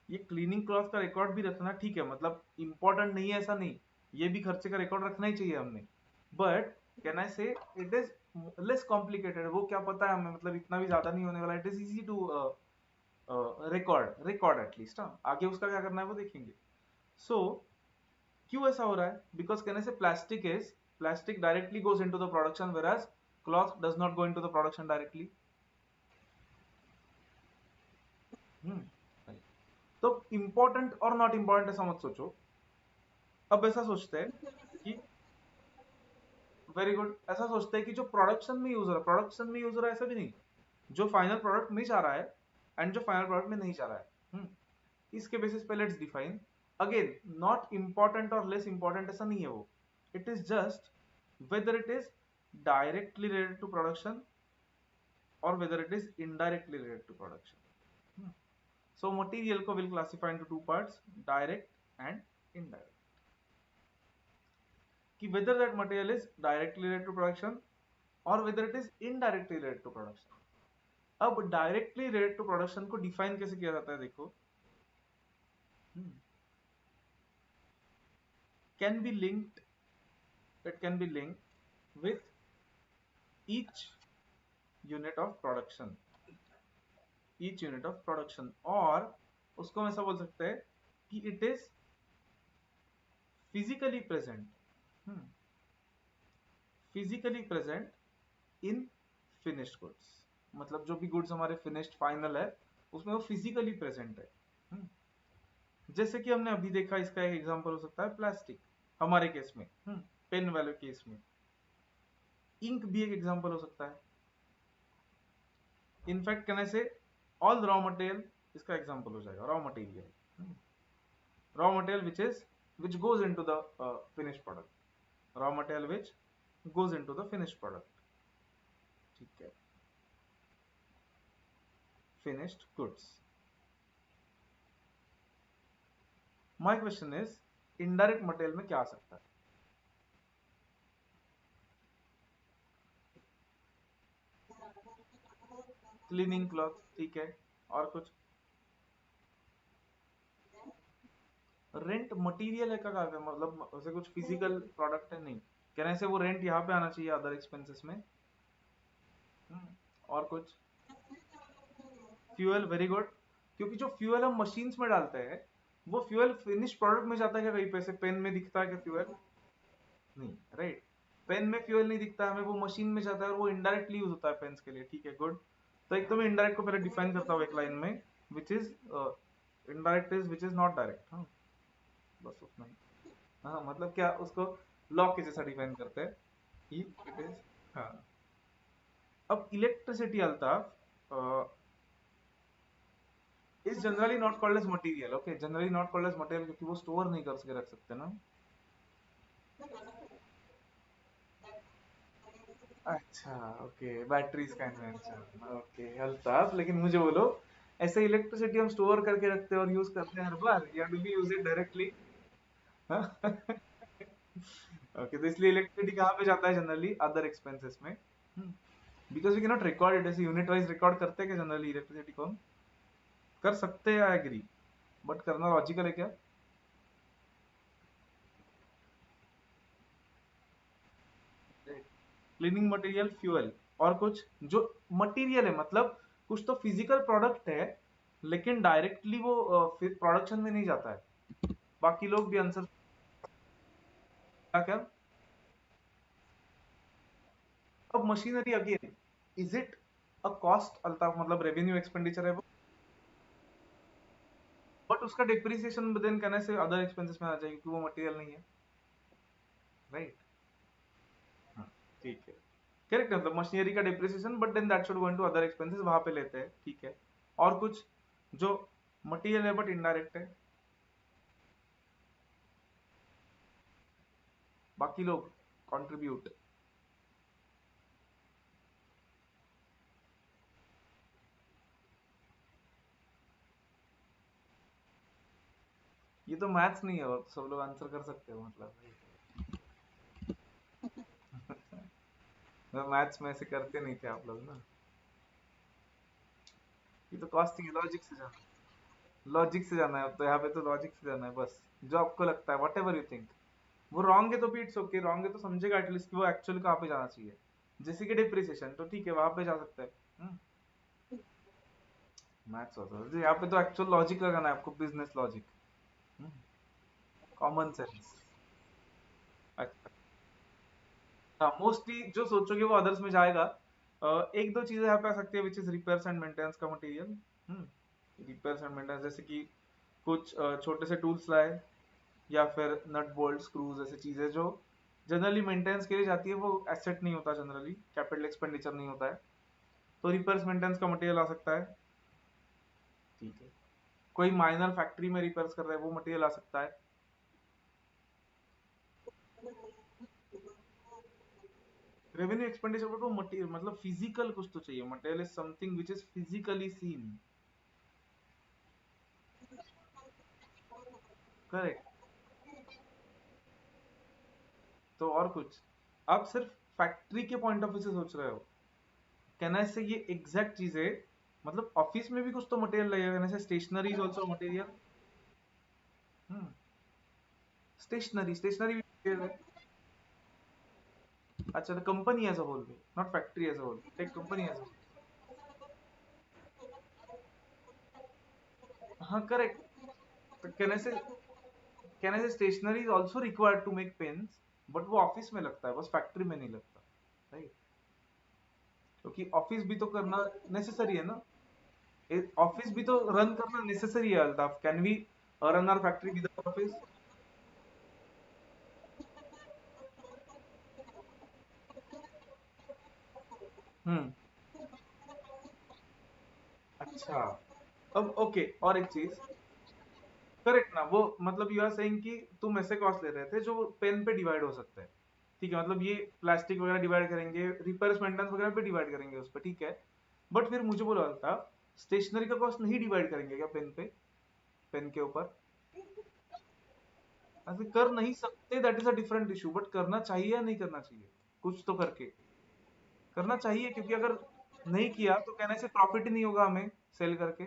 Speaker 1: ये क्लीनिंग क्लॉथ का रिकॉर्ड भी रखना ठीक है, मतलब इंपॉर्टेंट नहीं है ऐसा नहीं, ये भी खर्चे का रिकॉर्ड रखना ही चाहिए हमने, बट कैन आई से इट इज लेस कॉम्प्लिकेटेड। वो क्या पता है हमें, मतलब इतना भी ज्यादा नहीं होने वाला, it is easy to record at least. हाँ, आगे उसका क्या करना है वो देखेंगे। सो क्यों ऐसा हो रहा है, बिकॉज कहने से plastic directly goes into the production whereas cloth does not go into the production directly। हम्म तो इंपॉर्टेंट और नॉट इंपॉर्टेंट ऐसा मत सोचो। अब ऐसा सोचते हैं कि वेरी गुड, ऐसा सोचते हैं कि जो प्रोडक्शन में यूज हो रहा है, प्रोडक्शन में यूज हो रहा है ऐसा भी नहीं, जो फाइनल प्रोडक्ट में जा रहा है एंड जो फाइनल प्रोडक्ट में नहीं जा रहा है, इसके बेसिस पे let's define. Again not important और लेस इंपॉर्टेंट ऐसा नहीं है वो, it is just whether it is directly related to production or whether it is indirectly related to production। So material को will classify into two parts, direct and indirect, कि whether that material is directly related to production or whether it is indirectly related to production। अब directly related to production को define कैसे किया जाता है देखो, can be linked, it can be linked with each unit of production, each unit of production, और उसको हम ऐसा बोल सकते हैं कि it is physically present, physically present in finished goods। मतलब जो भी गुड्स हमारे फिनिश्ड फाइनल है उसमें वो फिजिकली प्रेजेंट है। जैसे कि हमने अभी देखा, इसका एक एग्जांपल हो सकता है प्लास्टिक हमारे केस में, पेन वाले केस में इंक भी एक एग्जांपल हो सकता है। इनफैक्ट कहने से ऑल रॉ मटेरियल इसका एग्जांपल हो जाएगा, raw material, raw material which goes into the finished product, raw material which goes into the finished product। ठीक है, finished goods। My question is indirect material में क्या आ सकता है? क्लीनिंग क्लॉथ, ठीक है, और कुछ? रेंट मटेरियल है का, मतलब उसे कुछ फिजिकल प्रोडक्ट है नहीं, कहने से वो रेंट यहाँ पे आना चाहिए अदर एक्सपेंसेस में। और कुछ? फ्यूल, वेरी गुड, क्योंकि जो फ्यूल हम मशीन्स में डालते हैं वो फ्यूल फिनिश प्रोडक्ट में जाता है क्या कहीं पे से? पेन में दिखता है क्या फ्यूल? नहीं, राइट, पेन में फ्यूल नहीं दिखता हमें, वो मशीन में जाता है और वो इनडायरेक्टली यूज होता है पेन्स के लिए, ठीक है, गुड। तो एक तो मैं इनडायरेक्ट को पहले डिफाइन करता हूँ एक लाइन में, which is indirect is which is not direct. हाँ, बस उतना ही। हाँ, मतलब क्या उसको लॉ के जैसा डिफाइन करते हैं कि इट इज, हाँ। अब electricity Altaf is generally not called as material, okay, generally not called as material क्योंकि वो स्टोर नहीं कर सके रख सकते ना। अच्छा, ओके, बैटरीज का इन्वेंशन, ओके अल्ताफ, लेकिन मुझे बोलो ऐसे इलेक्ट्रिसिटी हम स्टोर करके रखते हैं और यूज करते हैं हर बार, या do we use it directly? Okay, तो इसलिए इलेक्ट्रिसिटी कहाँ पे जाता है जनरली? अदर एक्सपेंसेस में, because we can not record it, ऐसे यूनिट वाइज रिकॉर्ड करते हैं क्या जनरली इलेक्ट्रिसिटी को? हम कर सकते हैं, आई एग्री, बट करना लॉजिकल है क्या? क्लीनिंग मटेरियल, फ्यूल, और कुछ जो मटेरियल है, मतलब कुछ तो फिजिकल प्रोडक्ट है लेकिन डायरेक्टली वो प्रोडक्शन में नहीं जाता है। बाकी लोग भी आंसर क्या क्या? अब machinery again, is it a cost Altaf, मतलब रेवेन्यू एक्सपेंडिचर है वो? बट उसका डिप्रिसिएशन देन कहने से अदर एक्सपेंसेस में आ जाएगी क्योंकि वो मटेरियल नहीं है, राइट? हाँ, ठीक है, करेक्ट। मतलब मशीनरी का depreciation but then that should go into other expenses, वहां पे लेते हैं, ठीक है। और कुछ जो मटेरियल है बट इनडायरेक्ट है, बाकी लोग कंट्रीब्यूट। ये तो मैथ्स नहीं है, वो तो सब लोग आंसर कर सकते हो मतलब। मैथ्स में ऐसे करते नहीं थे आप लोग ना। ये तो कॉस्टिंग है, लॉजिक से जाना, लॉजिक से जाना है, तो यहाँ पे तो लॉजिक से जाना है बस। जो आपको लगता है वट एवर यू थिंक, वो रॉन्ग है तो भी इट्स ओके, रॉन्ग है तो समझेगा एटलीस्ट कि वो एक्चुअली कहाँ पे जाना चाहिए। जैसे कि डिप्रिसिएशन, तो ठीक है वहां पे जा सकते हैं। मैथ्स होता है यहाँ पे, तो एक्चुअल लॉजिक लगाना है आपको, बिजनेस लॉजिक, कॉमन सेंस। अच्छा, हाँ मोस्टली जो सोचोगे वो अदर्स में जाएगा। एक दो चीजें यहाँ पे आ सकती है which is repairs and maintenance का मटेरियल। रिपेयर्स एंड मेंटेनेंस जैसे कि कुछ छोटे से टूल्स लाए, या फिर नट बोल्ट स्क्रूज, ऐसी चीजें जो जनरली मेंटेनेंस के लिए जाती है, वो एसेट नहीं होता, जनरली कैपिटल एक्सपेंडिचर नहीं होता है, तो रिपेयर्स मेंटेनेंस का मटेरियल आ सकता है, ठीक है। कोई माइनर फैक्ट्री में रिपेयर्स कर रहा है, वो मटेरियल आ सकता है। रेवेन्यू एक्सपेंडिचर को तो मटेरियल मतलब फिजिकल कुछ तो चाहिए, material is something which is physically seen. Correct. तो और कुछ, आप सिर्फ फैक्ट्री के पॉइंट ऑफ व्यू से सोच रहे हो, कहना से ये एग्जैक्ट चीजें, मतलब ऑफिस में भी कुछ तो मटेरियल लगेगा, कहने से stationery is also material. Stationery, stationery भी material है। अच्छा, तो कंपनी एज अ होल में, not factory as a whole, take company as a whole. हाँ करेक्ट। तो कहने से stationery is also required to make pens, but वो ऑफिस में लगता है, बस फैक्ट्री में नहीं लगता, राइट? क्योंकि ऑफिस भी तो करना नेसेसरी है ना, ऑफिस भी तो रन करना नेसेसरी है Altaf, can we run our factory without office? Hmm. अच्छा, अब ओके, और एक चीज, करेक्ट ना, वो मतलब यू आर सेइंग कि तुम ऐसे कॉस्ट ले रहे थे जो पेन पे डिवाइड हो सकते हैं, ठीक है, मतलब ये प्लास्टिक वगैरह डिवाइड करेंगे, रिपेयर्स मेंटेनेंस वगैरह पे डिवाइड करेंगे उस पे, ठीक है। बट फिर मुझे बोला था स्टेशनरी का कॉस्ट नहीं डिवाइड करेंगे क्या पेन पे, पेन के ऊपर? ऐसे कर नहीं सकते, that is a different issue, but करना चाहिए या नहीं करना चाहिए, कुछ तो करके करना चाहिए, क्योंकि अगर नहीं किया तो कहने से प्रॉफिट ही नहीं होगा हमें सेल करके।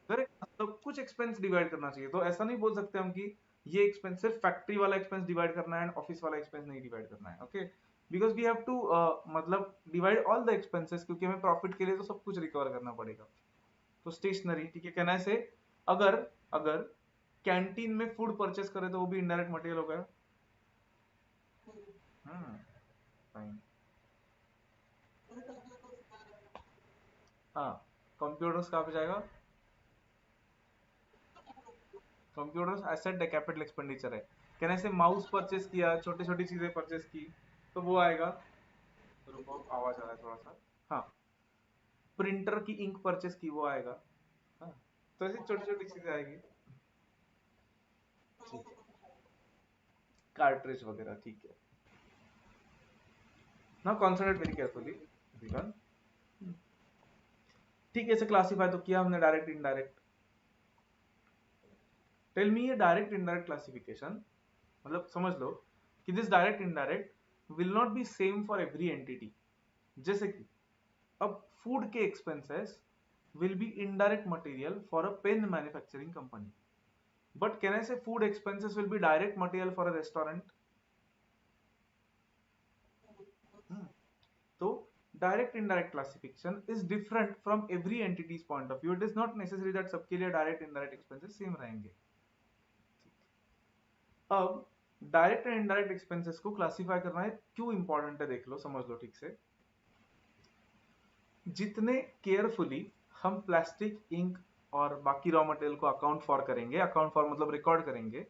Speaker 1: करेक्ट, सब कुछ एक्सपेंस डिवाइड करना चाहिए, तो ऐसा नहीं बोल सकते हम कि ये एक्सपेंस सिर्फ फैक्ट्री वाला एक्सपेंस डिवाइड करना है एंड ऑफिस वाला एक्सपेंस नहीं डिवाइड करना है, okay. Because we have to मतलब डिवाइड ऑल द एक्सपेंसेस, क्योंकि हमें प्रॉफिट के लिए तो सब कुछ रिकवर करना पड़ेगा। तो स्टेशनरी, ठीक है, कहना से अगर अगर कैंटीन में फूड परचेस करे तो वो भी इनडायरेक्ट मटेरियल हो गया। हम्म, फाइन। हाँ, कंप्यूटर्स कहाँ पे जाएगा? कंप्यूटर्स एसेट है, कैपिटल एक्सपेंडिचर है, कहने से माउस परचेस किया, छोटी छोटी चीजें परचेस की, तो वो आएगा। रुको, आवाज आ रहा है थोड़ा सा। हाँ, प्रिंटर की इंक परचेस की, वो आएगा। हाँ, तो ऐसी छोटी छोटी चीजें आएगी। कार्ट्रिज वगैरह, ठीक है। ना कॉन्सेंट्रेट वेरी केयरफुली एवरीवन। ठीक है, इसे क्लासीफाई तो किया हमने, डायरेक्ट इनडायरेक्ट। टेल मी ये डायरेक्ट इनडायरेक्ट क्लासिफिकेशन, मतलब समझ लो कि this direct indirect will not be same for every entity. जैसे कि अब फूड के expenses will be indirect material for a pen manufacturing company, but can I say food expenses will be direct material for a restaurant? तो direct indirect classification is different from every entities point of view, it is not necessary that सबके लिए direct indirect expenses same रहेंगे। अब direct and indirect expenses को classify करना है, क्यों important है देख लो, समझ लो ठीक से। जितने केयरफुली हम प्लास्टिक, इंक और बाकी रॉ मटेरियल को अकाउंट फॉर करेंगे, अकाउंट फॉर मतलब रिकॉर्ड करेंगे,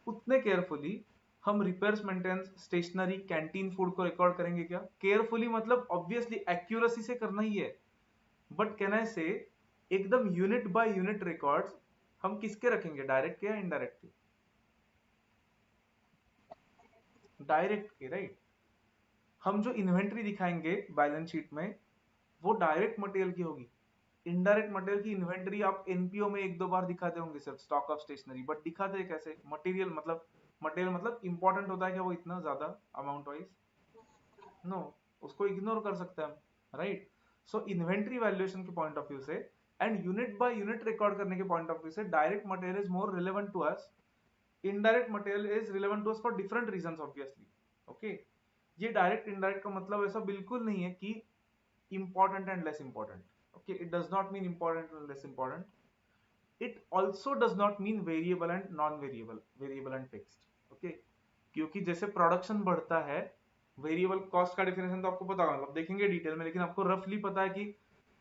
Speaker 1: उतने केयरफुली हम repairs, maintenance, stationery, canteen food को रिकॉर्ड करेंगे क्या? केयरफुली मतलब ऑब्वियसली एक्यूरेसी से करना ही है, बट कैन आई से एकदम यूनिट बाय यूनिट रिकॉर्ड्स हम किसके रखेंगे, डायरेक्ट के या इनडायरेक्ट के? डायरेक्ट के, राइट। हम जो इन्वेंट्री दिखाएंगे बैलेंस शीट में वो डायरेक्ट मटेरियल की होगी। इनडायरेक्ट मटेरियल की इन्वेंट्री आप एनपीओ में एक दो बार दिखाते होंगे सिर्फ, स्टॉक ऑफ स्टेशनरी, बट दिखाते कैसे? मटेरियल मतलब इंपॉर्टेंट होता है क्या वो इतना ज्यादा अमाउंट वाइज? नो, उसको इग्नोर कर सकते हैं हम, राइट। सो इन्वेंट्री वैल्यूएशन के पॉइंट ऑफ व्यू से and unit by unit record करने के पॉइंट ऑफ व्यू से direct material is more relevant to us, indirect material is relevant to us for different reasons obviously. Okay, ये direct indirect का मतलब ऐसा बिल्कुल नहीं है कि important and less important. Okay, it does not mean important and less important. It also does not mean variable and non-variable, variable and fixed. Okay, क्योंकि जैसे प्रोडक्शन बढ़ता है, वेरिएबल कॉस्ट का डेफिनेशन तो आपको पता होगा, मतलब देखेंगे डिटेल में, लेकिन आपको रफली पता है कि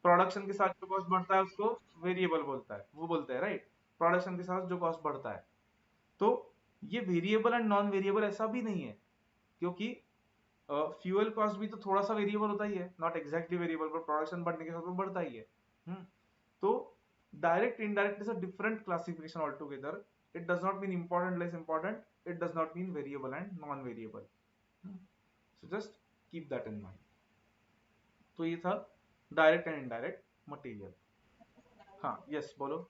Speaker 1: प्रोडक्शन के साथ जो कॉस्ट बढ़ता है उसको वेरिएबल बोलता है, वो बोलते हैं, राइट। प्रोडक्शन के साथ जो कॉस्ट बढ़ता है, तो ये वेरिएबल एंड नॉन वेरिएबल ऐसा भी नहीं है, क्योंकि फ्यूल कॉस्ट भी तो थोड़ा सा वेरिएबल होता ही है, नॉट एग्जैक्टली वेरिएबल, पर प्रोडक्शन बढ़ने के साथ वो बढ़ता ही है। तो direct indirect is a different classification all together. It does not mean important less important, it does not mean variable and non variable. So just keep that in mind. तो ये था डायरेक्ट एंड इनडायरेक्ट मटेरियल। हाँ, yes, बोलो।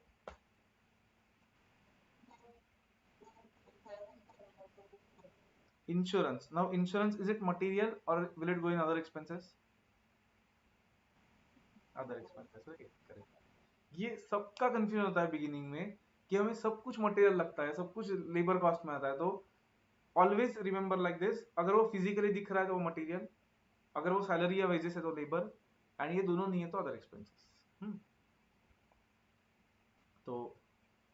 Speaker 1: Insurance, now insurance is it material और will it go in other expenses? Other expenses, okay, correct. ये सबका confusion होता है बिगिनिंग में कि हमें सब कुछ मटेरियल लगता है, सब कुछ लेबर कॉस्ट में आता है। तो ऑलवेज रिमेंबर लाइक दिस, अगर वो फिजिकली दिख रहा है तो वो मटेरियल, अगर वो सैलरी या वेजेस है तो लेबर, एंड ये दोनों नहीं है तो अदर एक्सपेंसेस। तो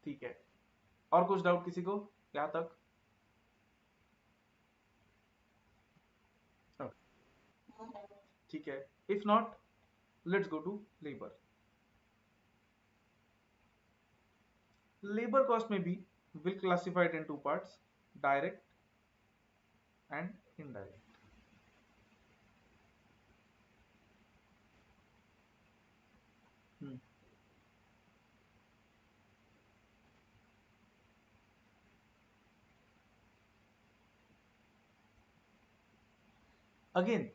Speaker 1: ठीक है, और कुछ डाउट किसी को यहाँ तक? ठीक है, if not let's go to labour. Labour cost में भी will classified in two parts, direct and indirect. Again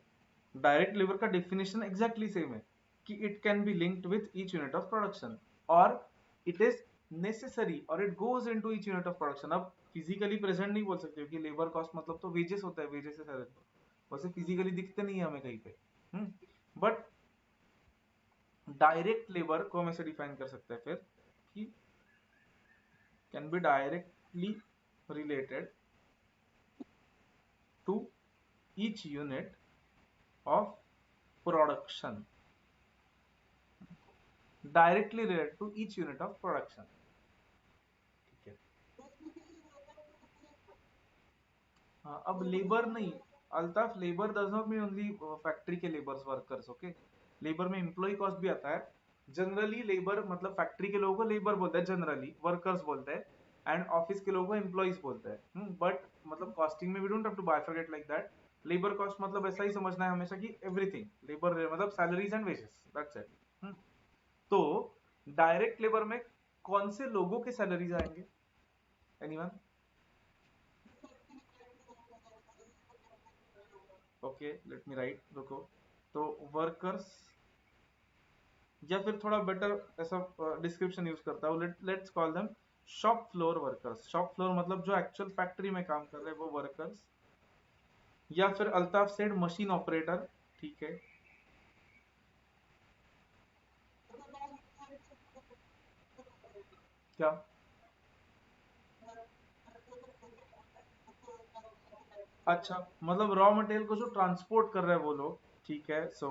Speaker 1: direct labour का डेफिनेशन एग्जैक्टली सेम है कि it can be linked with each unit of production, और it is necessary और it goes into each unit of production. अब physically present नहीं बोल सकते क्योंकि लेबर कॉस्ट मतलब तो वेजेस होता है, वेजेस से सैलरी, वैसे फिजिकली दिखते नहीं है हमें कहीं पे। बट डायरेक्ट लेबर को हम ऐसे डिफाइन कर सकते हैं फिर कि can be directly related to each unit of production, directly related to each unit of production. ठीक है, हाँ, अब लेबर नहीं, Altaf, labour does not mean only factory के लेबर्स, वर्कर्स। ओके, लेबर में एम्प्लॉय कॉस्ट भी आता है। जनरली लेबर मतलब फैक्ट्री के लोगों को लेबर बोलते हैं, जनरली वर्कर्स बोलते हैं, एंड ऑफिस के लोगों को एम्प्लॉइज बोलते हैं। बट मतलब कॉस्टिंग में we don't have to bifurcate like that. Labour cost मतलब ऐसा ही समझना है हमेशा कि एवरीथिंग लेबर मतलब salaries and wages, that's it. तो डायरेक्ट लेबर में कौन से लोगों के सैलरीज आएंगे? Anyone? Okay, let me write, रुको। तो वर्कर्स, या फिर थोड़ा बेटर ऐसा डिस्क्रिप्शन यूज करता हूँ, let's call them shop floor workers. Shop floor मतलब जो एक्चुअल फैक्ट्री में काम कर रहे हैं वो वर्कर्स, या फिर अल्ताफ सेड मशीन ऑपरेटर। ठीक है, क्या? अच्छा, मतलब रॉ मटेरियल को जो ट्रांसपोर्ट कर रहे हैं वो लोग, ठीक है। So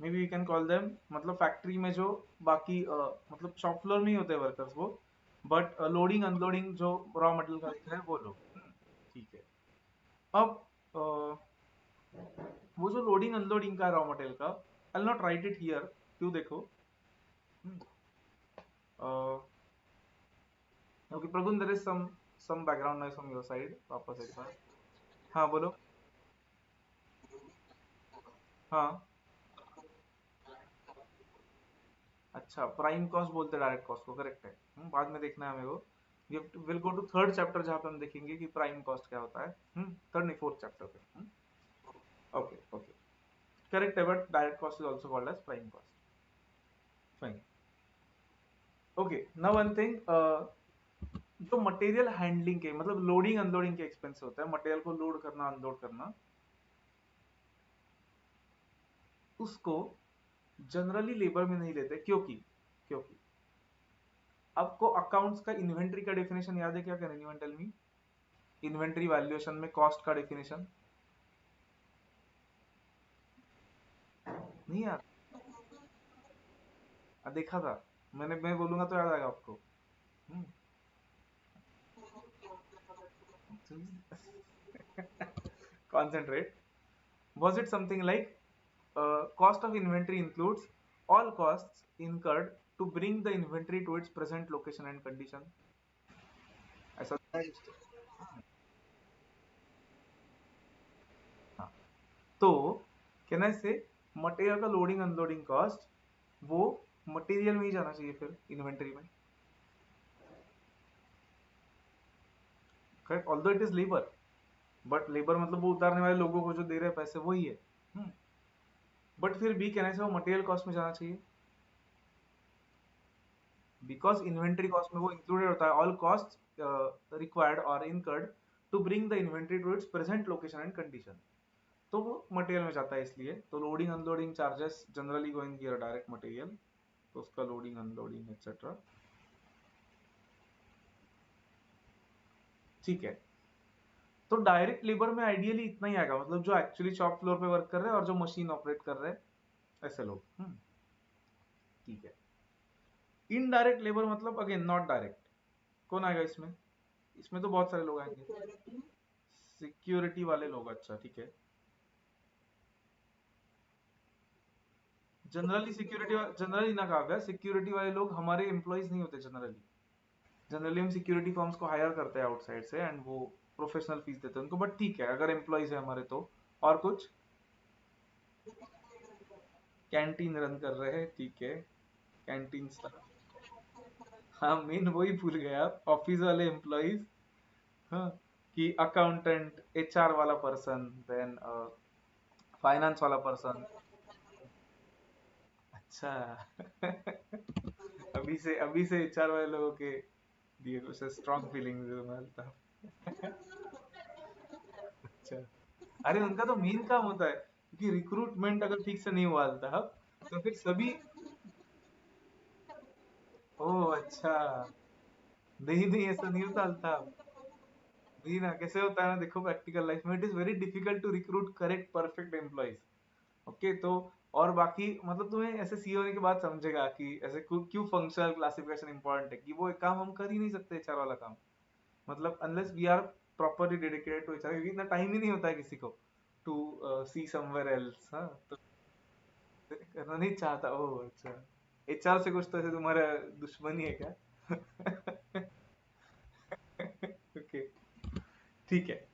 Speaker 1: may be we can call them, मतलब फैक्ट्री में जो बाकी मतलब शॉप फ्लोर में ही होते हैं वर्कर्स वो, बट लोडिंग अनलोडिंग जो रॉ मटेरियल का है वो लोग। ठीक है, अब वो जो लोडिंग अनलोडिंग का रॉ मटेरियल का, I'll not write it here, क्यों देखो. Okay Pragun, there is some background noise from your side. वापस एक बार. हाँ बोलो. हाँ. अच्छा, प्राइम कॉस्ट बोलते हैं डायरेक्ट कॉस्ट को, करेक्ट है. बाद में देखना है मेरे को. Will go to third chapter जहाँ पे हम देखेंगे कि प्राइम कॉस्ट क्या होता है. थर्ड नहीं, फोर्थ चैप्टर पे. ओके ओके, करेक्ट है. But direct cost is also called as prime cost. Fine. Okay, now one thing. जो मटेरियल हैंडलिंग के मतलब लोडिंग अनलोडिंग के एक्सपेंस होता है, मटेरियल को लोड करना अनलोड करना, उसको जनरली लेबर में नहीं लेते. क्योंकि क्योंकि आपको अकाउंट्स का इन्वेंट्री का डेफिनेशन याद है क्या? Can anyone tell me? Inventory valuation में कॉस्ट का डेफिनेशन नहीं याद? देखा था मैं बोलूंगा तो याद आएगा आपको. Concentrate. Was it something like cost of inventory includes all costs incurred to bring the inventory to its present location and condition? ऐसा था just. हाँ. तो कहना से मटेरियल का लोडिंग अनलोडिंग कॉस्ट वो मटेरियल में ही जाना चाहिए फिर इन्वेंटरी में. Correct. Although it is labour, but labour मतलब वो उतारने वाले लोगों को जो दे रहे हैं पैसे वही है. बट फिर भी कहने से वो मटेरियल कॉस्ट में जाना चाहिए, बिकॉज इन्वेंट्री कॉस्ट में वो इंक्लूडेड होता है ऑल कॉस्ट रिक्वायर्ड और incurred to bring the inventory to its present location and condition. तो वो मटेरियल में जाता है इसलिए. तो loading unloading charges generally going here direct material. तो उसका लोडिंग अनलोडिंग एक्सेट्रा. ठीक है. तो डायरेक्ट लेबर में आइडियली इतना ही आएगा, मतलब जो एक्चुअली शॉप फ्लोर पे वर्क कर रहे हैं और जो मशीन ऑपरेट कर रहे हैं ऐसे लोग. ठीक है. इनडायरेक्ट लेबर मतलब अगेन नॉट डायरेक्ट. कौन आएगा इसमें? इसमें तो बहुत सारे लोग आएंगे. सिक्योरिटी वाले लोग. अच्छा ठीक है. जनरली ना कहा गया, सिक्योरिटी वाले लोग हमारे एम्प्लॉइज नहीं होते जनरली. जनरली हम सिक्योरिटी फर्म्स को हायर करते हैं आउटसाइड से एंड वो प्रोफेशनल फीस देते हैं उनको. बट ठीक है, अगर एम्प्लॉइज है हमारे तो. और कुछ? कैंटीन रन कर रहे हैं. ठीक है. Canteen staff. हाँ, मेन वही भूल गए आप, ऑफिस वाले एम्प्लॉइज. हाँ, कि अकाउंटेंट, एचआर वाला पर्सन, देन फाइनेंस वाला पर्सन. अच्छा. अभी से एचआर वाले लोगों के दिए कुछ स्ट्रॉन्ग फीलिंग मिलता. अच्छा. अरे उनका तो मेन काम होता है, क्योंकि रिक्रूटमेंट अगर ठीक से नहीं हुआ था तो फिर सभी. ओह अच्छा. नहीं नहीं, ऐसा नहीं होता था. नहीं ना, कैसे होता है ना, देखो प्रैक्टिकल लाइफ में it is very difficult to recruit correct perfect employees. Okay. तो और बाकी मतलब तुम्हें ऐसे सीए होने के बाद समझेगा कि ऐसे क्यों फंक्शनल क्लासिफिकेशन इंपॉर्टेंट है, कि वो एक काम हम कर ही नहीं सकते एचआर वाला काम. मतलब unless we are properly dedicated to HR, क्योंकि इतना टाइम ही नहीं होता है किसी को टू सी समवेयर एल्स. हाँ, तो करना नहीं चाहता. ओह अच्छा. एचआर से कुछ तो ऐसे तुम्हारा दुश्मनी है क्या? ओके. ठीक है.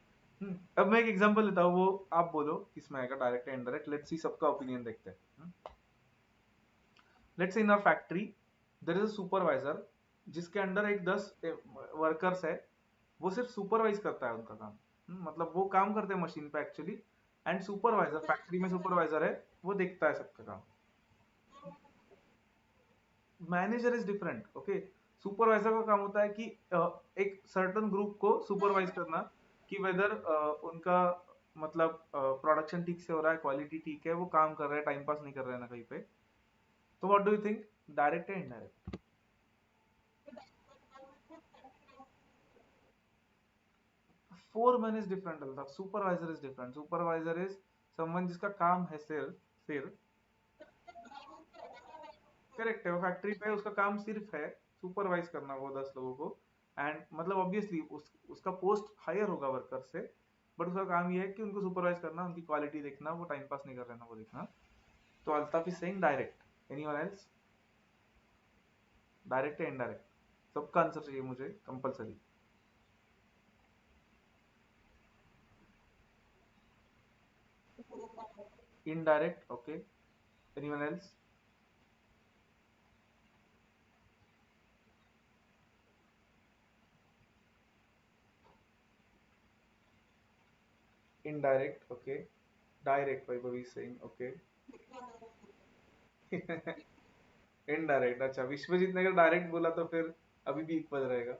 Speaker 1: अब मैं एक एग्जांपल लेता हूँ, वो आप बोलो किसमें आएगा, डायरेक्ट या इनडायरेक्ट. लेट्स सी, सबका ओपिनियन देखते हैं. Let's say in our factory there is a supervisor जिसके अंडर एक 10 वर्कर्स है. वो सिर्फ सुपरवाइज करता है उनका काम. मतलब वो काम करते हैं मशीन पे एक्चुअली. एंड सुपरवाइजर, फैक्ट्री में सुपरवाइजर है, वो देखता है सबका काम. Manager is different. Okay. Supervisor का काम होता है कि एक सर्टन ग्रुप को सुपरवाइज करना, कि वेदर उनका मतलब प्रोडक्शन ठीक से हो रहा है, क्वालिटी ठीक है, वो काम कर रहे हैं, टाइम पास नहीं कर रहे हैं ना कहीं पे. तो what do you think, direct है indirect? 4 man is different Altaf. Supervisor is different. Supervisor is someone जिसका काम है सिर्फ. करेक्ट है, वो फैक्ट्री पे उसका काम सिर्फ है सुपरवाइज करना वो 10 लोगों को. एंड मतलब ऑब्वियसली उसका पोस्ट हायर होगा वर्कर से, बट उसका काम ये है कि उनको सुपरवाइज करना, उनकी क्वालिटी देखना, वो टाइम पास नहीं कर रहे ना वो देखना. तो Altaf is saying direct, anyone else? Direct या इनडायरेक्ट? सबका आंसर चाहिए मुझे compulsory. Indirect, okay, anyone else? Indirect, okay. Direct Vaibhav is saying, okay. Indirect, अच्छा, विश्वजीत ने अगर डायरेक्ट बोला तो फिर अभी भी इक्वल रहेगा।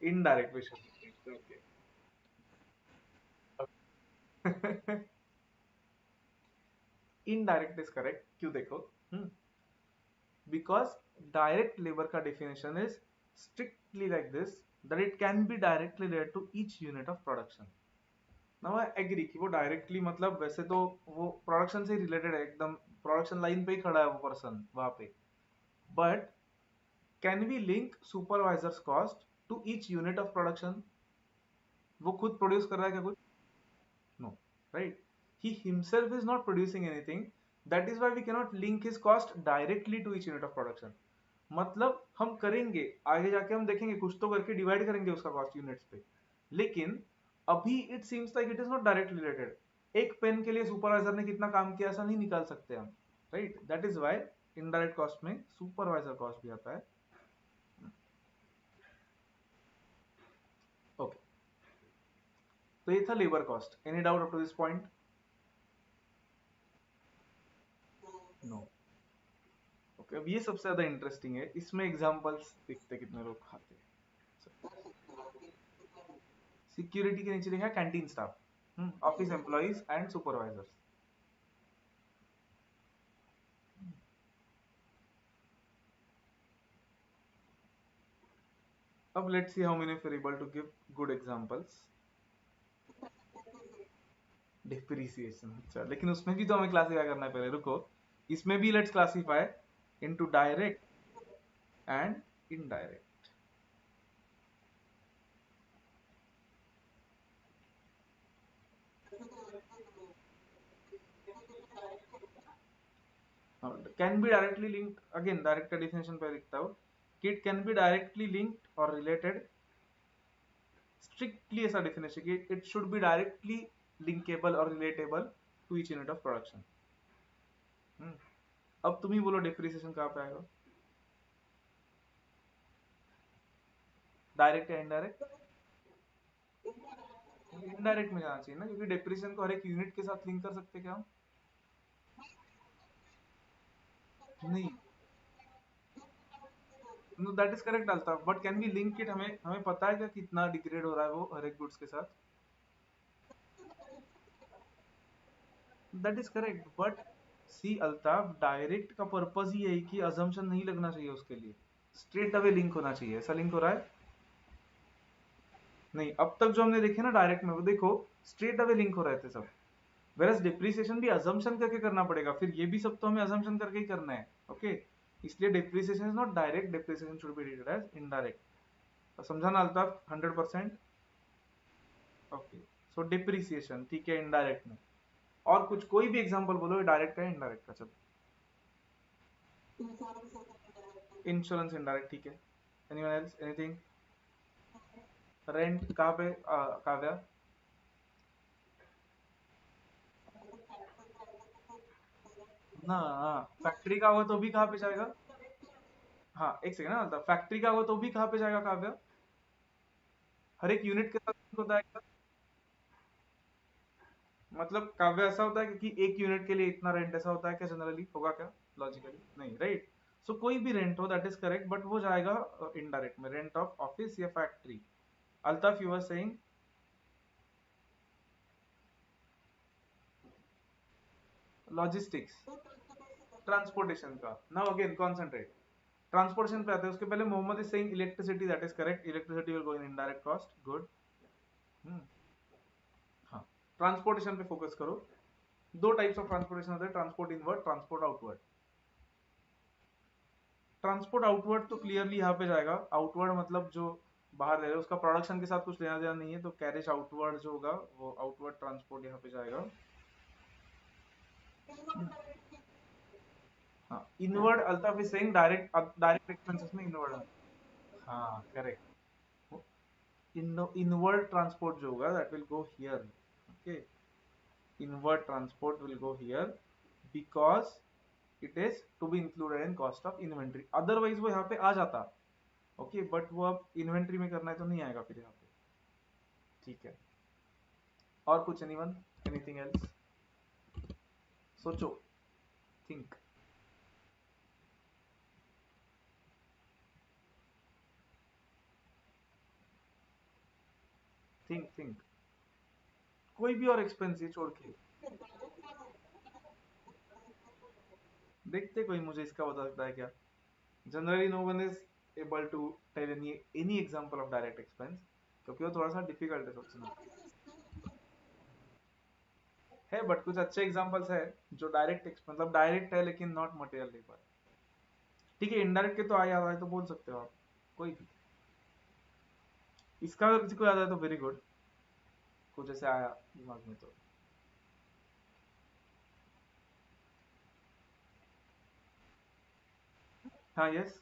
Speaker 1: Indirect Vishwajit, okay. Indirect is correct, क्यों देखो, बिकॉज डायरेक्ट लेबर का definition is strictly like this, that it can be directly related to each unit of production. Now I agree कि वो डायरेक्टली मतलब वैसे तो वो प्रोडक्शन से रिलेटेड है एकदम, प्रोडक्शन लाइन पे ही खड़ा है वो पर्सन वहां पे, but can we link supervisors cost to each unit of production? वो खुद प्रोड्यूस कर रहा है क्या कुछ? No, right, he himself is not producing anything, that is why we can not link his cost directly to each unit of production. मतलब हम करेंगे आगे जाके, हम देखेंगे कुछ तो करके डिवाइड करेंगे उसका कॉस्ट यूनिट्स पे, लेकिन अभी it seems like it is not directly related. एक पेन के लिए सुपरवाइजर ने कितना काम किया ऐसा नहीं निकाल सकते हम, right, that is why indirect cost में सुपरवाइजर कॉस्ट भी आता है। ओके, तो ये था labour cost. Any doubt up to this point? No. Okay, अब ये सबसे ज्यादा इंटरेस्टिंग है, इसमें एग्जांपल्स देखते कितने लोग खाते हैं। सिक्योरिटी के नीचे लिखा है canteen staff, office employees and supervisors. अब let's see how many of you are able to give good examples. Depreciation, अच्छा, लेकिन उसमें भी तो हमें क्लासिफाई करना है पहले, रुको, इसमें भी let's classify into direct and indirect. Can be directly linked, again direct का डेफिनेशन पे लिखता हूँ कि it can be directly linked और रिलेटेड, स्ट्रिक्टली ऐसा डेफिनेशन कि it should be directly linkable और relatable to each unit of production. अब तुम ही बोलो डिप्रिसिएशन कहाँ पे आएगा, डायरेक्ट या इनडायरेक्ट? इनडायरेक्ट में जाना चाहिए ना, क्योंकि डिप्रिसिएशन को हर एक यूनिट के साथ लिंक कर सकते क्या हम? नहीं, know that is correct Altaf, but can be link it, हमें हमें पता है क्या कितना डिग्रेड हो रहा है वो हर एक गुड्स के साथ? That is correct, but see Altaf, direct का पर्पस ही है कि अजम्पशन नहीं लगना चाहिए उसके लिए, स्ट्रेट अवे लिंक होना चाहिए। ऐसा लिंक हो रहा है? नहीं, अब तक जो हमने देखे ना डायरेक्ट में, वो देखो स्ट्रेट अवे लिंक हो रहे थे सब, वेरस डिप्रिसिएशन भी अजम्पशन करके करना पड़ेगा, फिर ये भी सब तो हमें अजम्पशन करके ही करना है, ओके, इसलिए depreciation is not direct, depreciation should be treated as indirect. समझा ना अल्ताफ 100%? ओके, सो डिप्रिसिएशन ठीक है इनडायरेक्ट में। और कुछ कोई भी एग्जांपल बोलो डायरेक्ट का है इनडायरेक्ट का, चलो। इंश्योरेंस इनडायरेक्ट, ठीक है, एनीवन एल्स, एनीथिंग? रेंट कहाँ पे काव्या? ना, फैक्ट्री का हुआ तो भी कहाँ पे जाएगा? हाँ, एक सेकंड ना, मतलब फैक्ट्री का हुआ तो भी कहाँ पे जाएगा काव्या? हर एक यूनिट के साथ link होता है क्या? मतलब काव्य ऐसा होता है कि एक यूनिट के लिए इतना रेंट, ऐसा होता है क्या जनरली? होगा क्या लॉजिकली? नहीं, राइट, सो कोई भी रेंट हो दैट इज करेक्ट, बट वो जाएगा इनडायरेक्ट में, रेंट ऑफ ऑफिस या factory. Altaf you were saying? Logistics, transportation का। नाउ अगेन कॉन्सेंट्रेट, ट्रांसपोर्टेशन पे आते हैं, उसके पहले Mohammed is saying electricity, that is correct, electricity will go in indirect cost, good. हाँ, ट्रांसपोर्टेशन पे फोकस करो। दो टाइप्स ऑफ ट्रांसपोर्टेशन होते हैं, transport inward, transport outward. Transport outward तो क्लियरली यहाँ पे जाएगा, आउटवर्ड मतलब जो बाहर रह रहा है उसका प्रोडक्शन के साथ कुछ लेना देना नहीं है, तो कैरेज आउटवर्ड जो होगा वो आउटवर्ड ट्रांसपोर्ट यहाँ पे जाएगा। हाँ, inward Altaf is saying direct direct expenses में इनवर्ड है। हाँ करेक्ट। इनवर्ड ट्रांसपोर्ट जो होगा that will go here. Okay, inward transport will go here because it is to be included in cost of inventory, otherwise वो यहाँ पे आ जाता। Okay but वो अब इन्वेंट्री में करना है तो नहीं आएगा फिर यहाँ पे। ठीक है, और कुछ एनीवन, एनीथिंग एल्स? सोचो, थिंक। थिंक कोई भी और एक्सपेंस ये छोड़ के। देखते कोई मुझे इसका बता सकता है क्या? Generally no one is able to tell any example of direct expense, क्योंकि वो थोड़ा सा डिफिकल्ट है सोचना। है बट कुछ अच्छे एग्जांपल्स है जो डायरेक्ट मतलब डायरेक्ट है लेकिन नॉट मटेरियल लेबर। ठीक है, इनडायरेक्ट के तो आ याद आए तो बोल सकते हो आप, कोई भी। इसका अगर किसी को याद आए तो वेरी गुड, कुछ ऐसे आया दिमाग में तो। हाँ यस।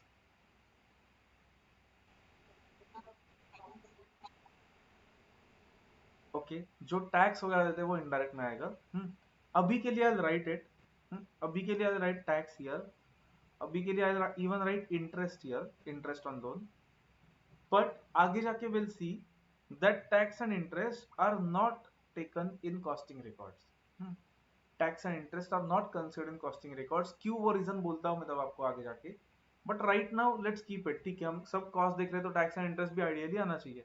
Speaker 1: ओके, जो टैक्स वगैरह देते हैं वो इनडायरेक्ट में आएगा। अभी के लिए आई राइट इट। अभी के लिए आई राइट टैक्स हियर। अभी के लिए I even write interest here, interest on loan. But आगे जाके will see that tax and interest are not taken in costing records. Tax and interest are not considered in costing records. क्यों, वो reason बोलता हूँ मैं तब आपको आगे जाके। But right now let's keep it. ठीक है, हम सब कॉस्ट देख रहे हैं तो टैक्स एंड इंटरेस्ट भी आइडियली आना चाहिए,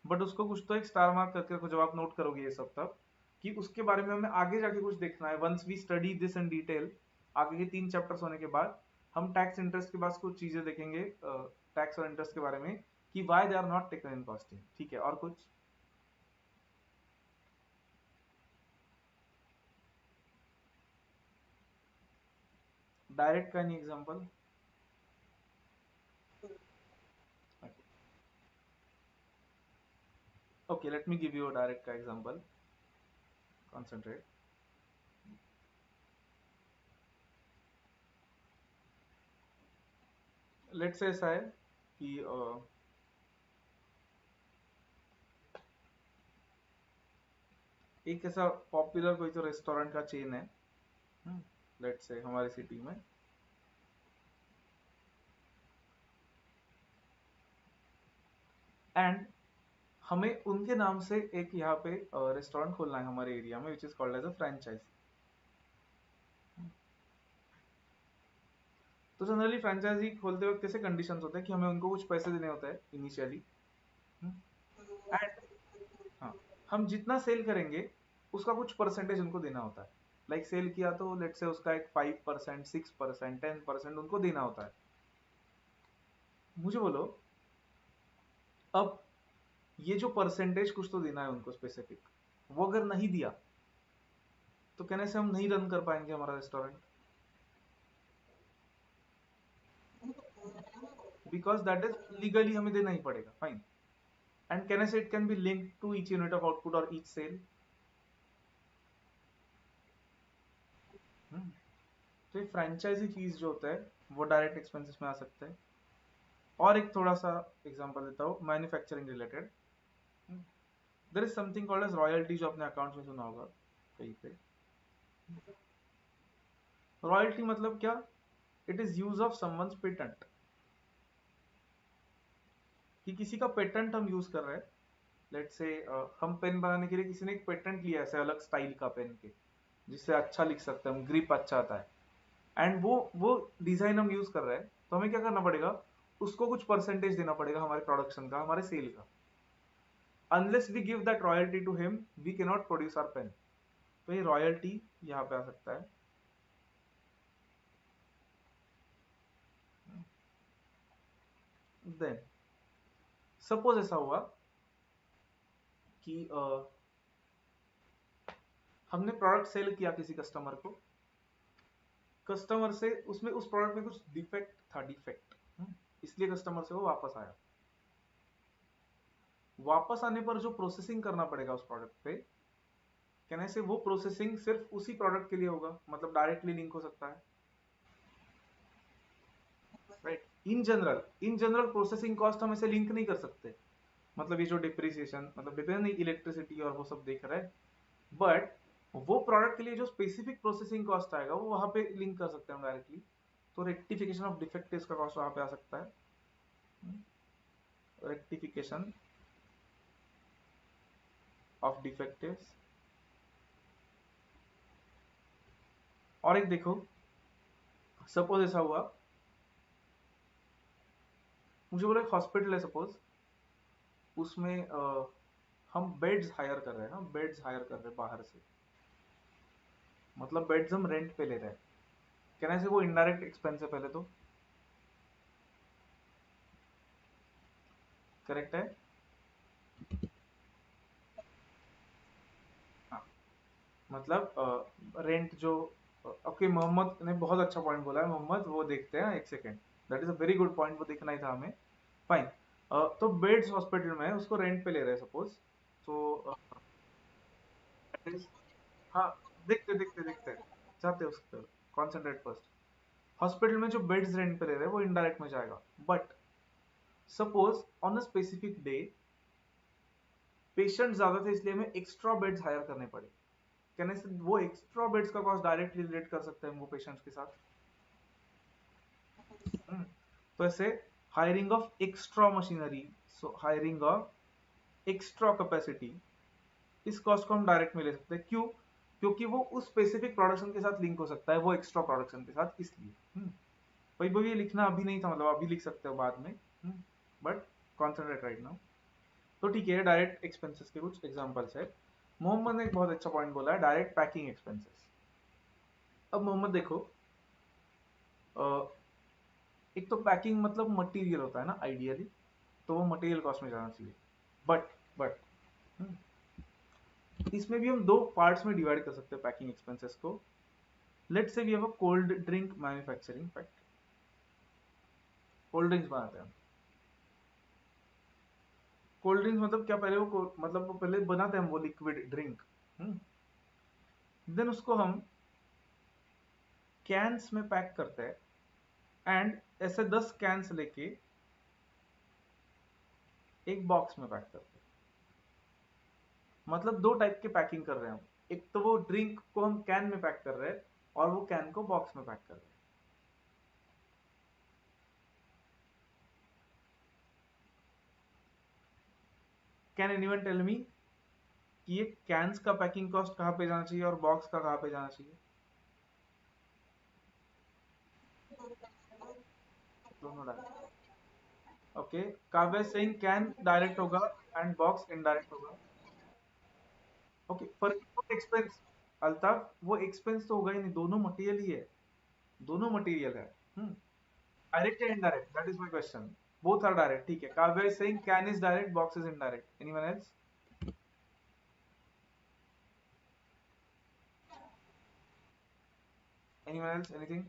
Speaker 1: बट उसको कुछ तो एक स्टार मार्क करके रखो जब आप नोट करोगे ये सब तब, कि उसके बारे में हमें आगे जाके कुछ देखना है। Once we study this in detail, आगे के 3 चैप्टर्स होने के बाद हम टैक्स इंटरेस्ट के बाद कुछ चीजें देखेंगे टैक्स और इंटरेस्ट के बारे में, कि why they are not taken in costing. ठीक है, और कुछ? डायरेक्ट का नहीं example? Okay, let me give you a direct का एग्जांपल। कॉन्सेंट्रेट। लेट्स से ऐसा है कि एक ऐसा पॉपुलर कोई तो रेस्टोरेंट का चेन है, लेट्स से हमारे सिटी में, एंड हमें उनके नाम से एक यहाँ पे रेस्टोरेंट खोलना है हमारे एरिया में, which is called as a franchise. तो जनरली फ्रेंचाइजी खोलते वक्त कैसे कंडीशंस होते हैं कि हमें उनको कुछ पैसे देने होते हैं इनिशियली, एंड हाँ, हम जितना सेल करेंगे उसका कुछ परसेंटेज उनको देना होता है। लाइक सेल किया तो लेट से उसका एक 5%, 6%, 10% उनको देना होता है। मुझे बोलो, अब ये जो परसेंटेज कुछ तो देना है उनको स्पेसिफिक, वो अगर नहीं दिया तो कहने से हम नहीं रन कर पाएंगे हमारा restaurant, because that is legally हमें देना ही पड़ेगा, फाइन। एंड कहने से it can be linked to each unit of output और ईच सेल। तो ये फ्रेंचाइजी फीस जो होता है वो डायरेक्ट एक्सपेंसेस में आ सकता है। और एक थोड़ा सा एग्जांपल देता हूँ manufacturing related. There is something called as royalty, जो अपने अकाउंट में सुना होगा कहीं पे। रॉयल्टी मतलब क्या? It is use of someone's patent, कि किसी का पेटेंट हम यूज कर रहे हैं। लेट्स से हम पेन बनाने के लिए किसी ने एक पेटेंट लिया ऐसे अलग स्टाइल का पेन के, जिससे अच्छा लिख सकते हैं हम, ग्रिप अच्छा आता है, एंड वो डिजाइन हम यूज कर रहे हैं, तो हमें क्या करना पड़ेगा, उसको कुछ परसेंटेज देना पड़ेगा हमारे प्रोडक्शन का, हमारे सेल का। Unless we give that royalty to him we can not produce our pen. तो ये रॉयल्टी यहाँ पे आ सकता है। देन सपोज ऐसा हुआ कि हमने प्रोडक्ट सेल किया किसी कस्टमर को, कस्टमर से उसमें उस प्रोडक्ट में कुछ डिफेक्ट था, डिफेक्ट, इसलिए कस्टमर से वो वापस आया। वापस आने पर जो प्रोसेसिंग करना पड़ेगा उस प्रोडक्ट पे, कैन आई से वो प्रोसेसिंग सिर्फ उसी प्रोडक्ट के लिए होगा, मतलब डायरेक्टली लिंक हो सकता है, right. In general processing cost हम ऐसे लिंक नहीं कर सकते, मतलब ये जो डिप्रिसिएशन, मतलब डिपेंड नहीं, इलेक्ट्रिसिटी और वो सब देख रहा है, बट वो प्रोडक्ट के लिए जो स्पेसिफिक प्रोसेसिंग कॉस्ट आएगा वो वहां पे लिंक कर सकते हैं हम डायरेक्टली। तो रेक्टिफिकेशन ऑफ डिफेक्टिव्स का कॉस्ट वहां पे आ सकता है, रेक्टिफिकेशन ऑफ डिफेक्टिव्स। और एक देखो, सपोज ऐसा हुआ, मुझे बोला एक हॉस्पिटल है सपोज, उसमें हम बेड्स हायर कर रहे हैं ना, बेड्स हायर कर रहे हैं बाहर से, मतलब बेड्स हम रेंट पे ले रहे हैं, कहना से वो इनडायरेक्ट एक्सपेंस है पहले तो, करेक्ट है। हाँ, मतलब रेंट जो, ओके मोहम्मद ने बहुत अच्छा पॉइंट बोला है, मोहम्मद वो देखते हैं एक second, that is a very good point, वो देखना ही था हमें, फाइन। तो बेड्स हॉस्पिटल में है, उसको रेंट पे ले रहे हैं सपोज, तो that is- हाँ, देखते देखते देखते जाते हैं उस पर, कॉन्सेंट्रेट फर्स्ट। हॉस्पिटल में जो बेड्स रेंट पे ले रहे हैं वो इनडायरेक्ट में जाएगा, but suppose on a specific day patient ज्यादा थे इसलिए हमें एक्स्ट्रा बेड्स हायर करने पड़े, कहने से वो एक्स्ट्रा बेड्स का कॉस्ट डायरेक्टली रिलेट कर सकते हैं हम वो पेशेंट्स के साथ। हम्म, तो ऐसे hiring of extra machinery, so hiring of extra capacity, इस कॉस्ट को हम डायरेक्ट में ले सकते हैं, क्यों? क्योंकि वो उस स्पेसिफिक प्रोडक्शन के साथ लिंक हो सकता है, वो एक्स्ट्रा प्रोडक्शन के साथ, इसलिए भाई वो ये लिखना अभी नहीं था, मतलब अभी लिख सकते हो बाद में, बट कॉन्सेंट्रेट राइट नाउ। तो ठीक है, डायरेक्ट एक्सपेंसेस के कुछ एग्जांपल्स है। मोहम्मद ने एक बहुत अच्छा पॉइंट बोला है, डायरेक्ट पैकिंग एक्सपेंसेस। अब मोहम्मद देखो, एक तो पैकिंग मतलब मटेरियल होता है ना आइडियली, तो वो मटेरियल कॉस्ट में जाना चाहिए, बट इसमें भी हम दो पार्ट्स में डिवाइड कर सकते हैं पैकिंग एक्सपेंसेस को। Let's say we have a cold drink manufacturing factory, cold drinks बनाते हैं। कोल्ड ड्रिंक्स मतलब क्या, पहले वो मतलब वो पहले बनाते हैं हम वो लिक्विड ड्रिंक, देन उसको हम कैंस में पैक करते हैं, एंड ऐसे 10 कैंस लेके एक बॉक्स में पैक करते हैं, मतलब दो टाइप के पैकिंग कर रहे हैं हम, एक तो वो ड्रिंक को हम कैन में पैक कर रहे हैं और वो कैन को बॉक्स में पैक कर रहे हैं। कैन एनीवन टेल मी कि ये कैंस का पैकिंग कॉस्ट कहाँ पे जाना चाहिए और बॉक्स का कहाँ पे जाना चाहिए? दोनों डायरेक्ट। ओके, काव्य सेइंग कैन डायरेक्ट होगा एंड बॉक्स इनडायरेक्ट होगा। ओके, पर वो एक्सपेंस, अल्ताफ वो एक्सपेंस तो होगा ही नहीं, दोनों मटेरियल ही है, दोनों मटेरियल है। डायरेक्ट या indirect, that is my question. Both are direct, ठीक है। Kavya is saying can is direct, box is indirect. Anyone else? Anyone else? Anything?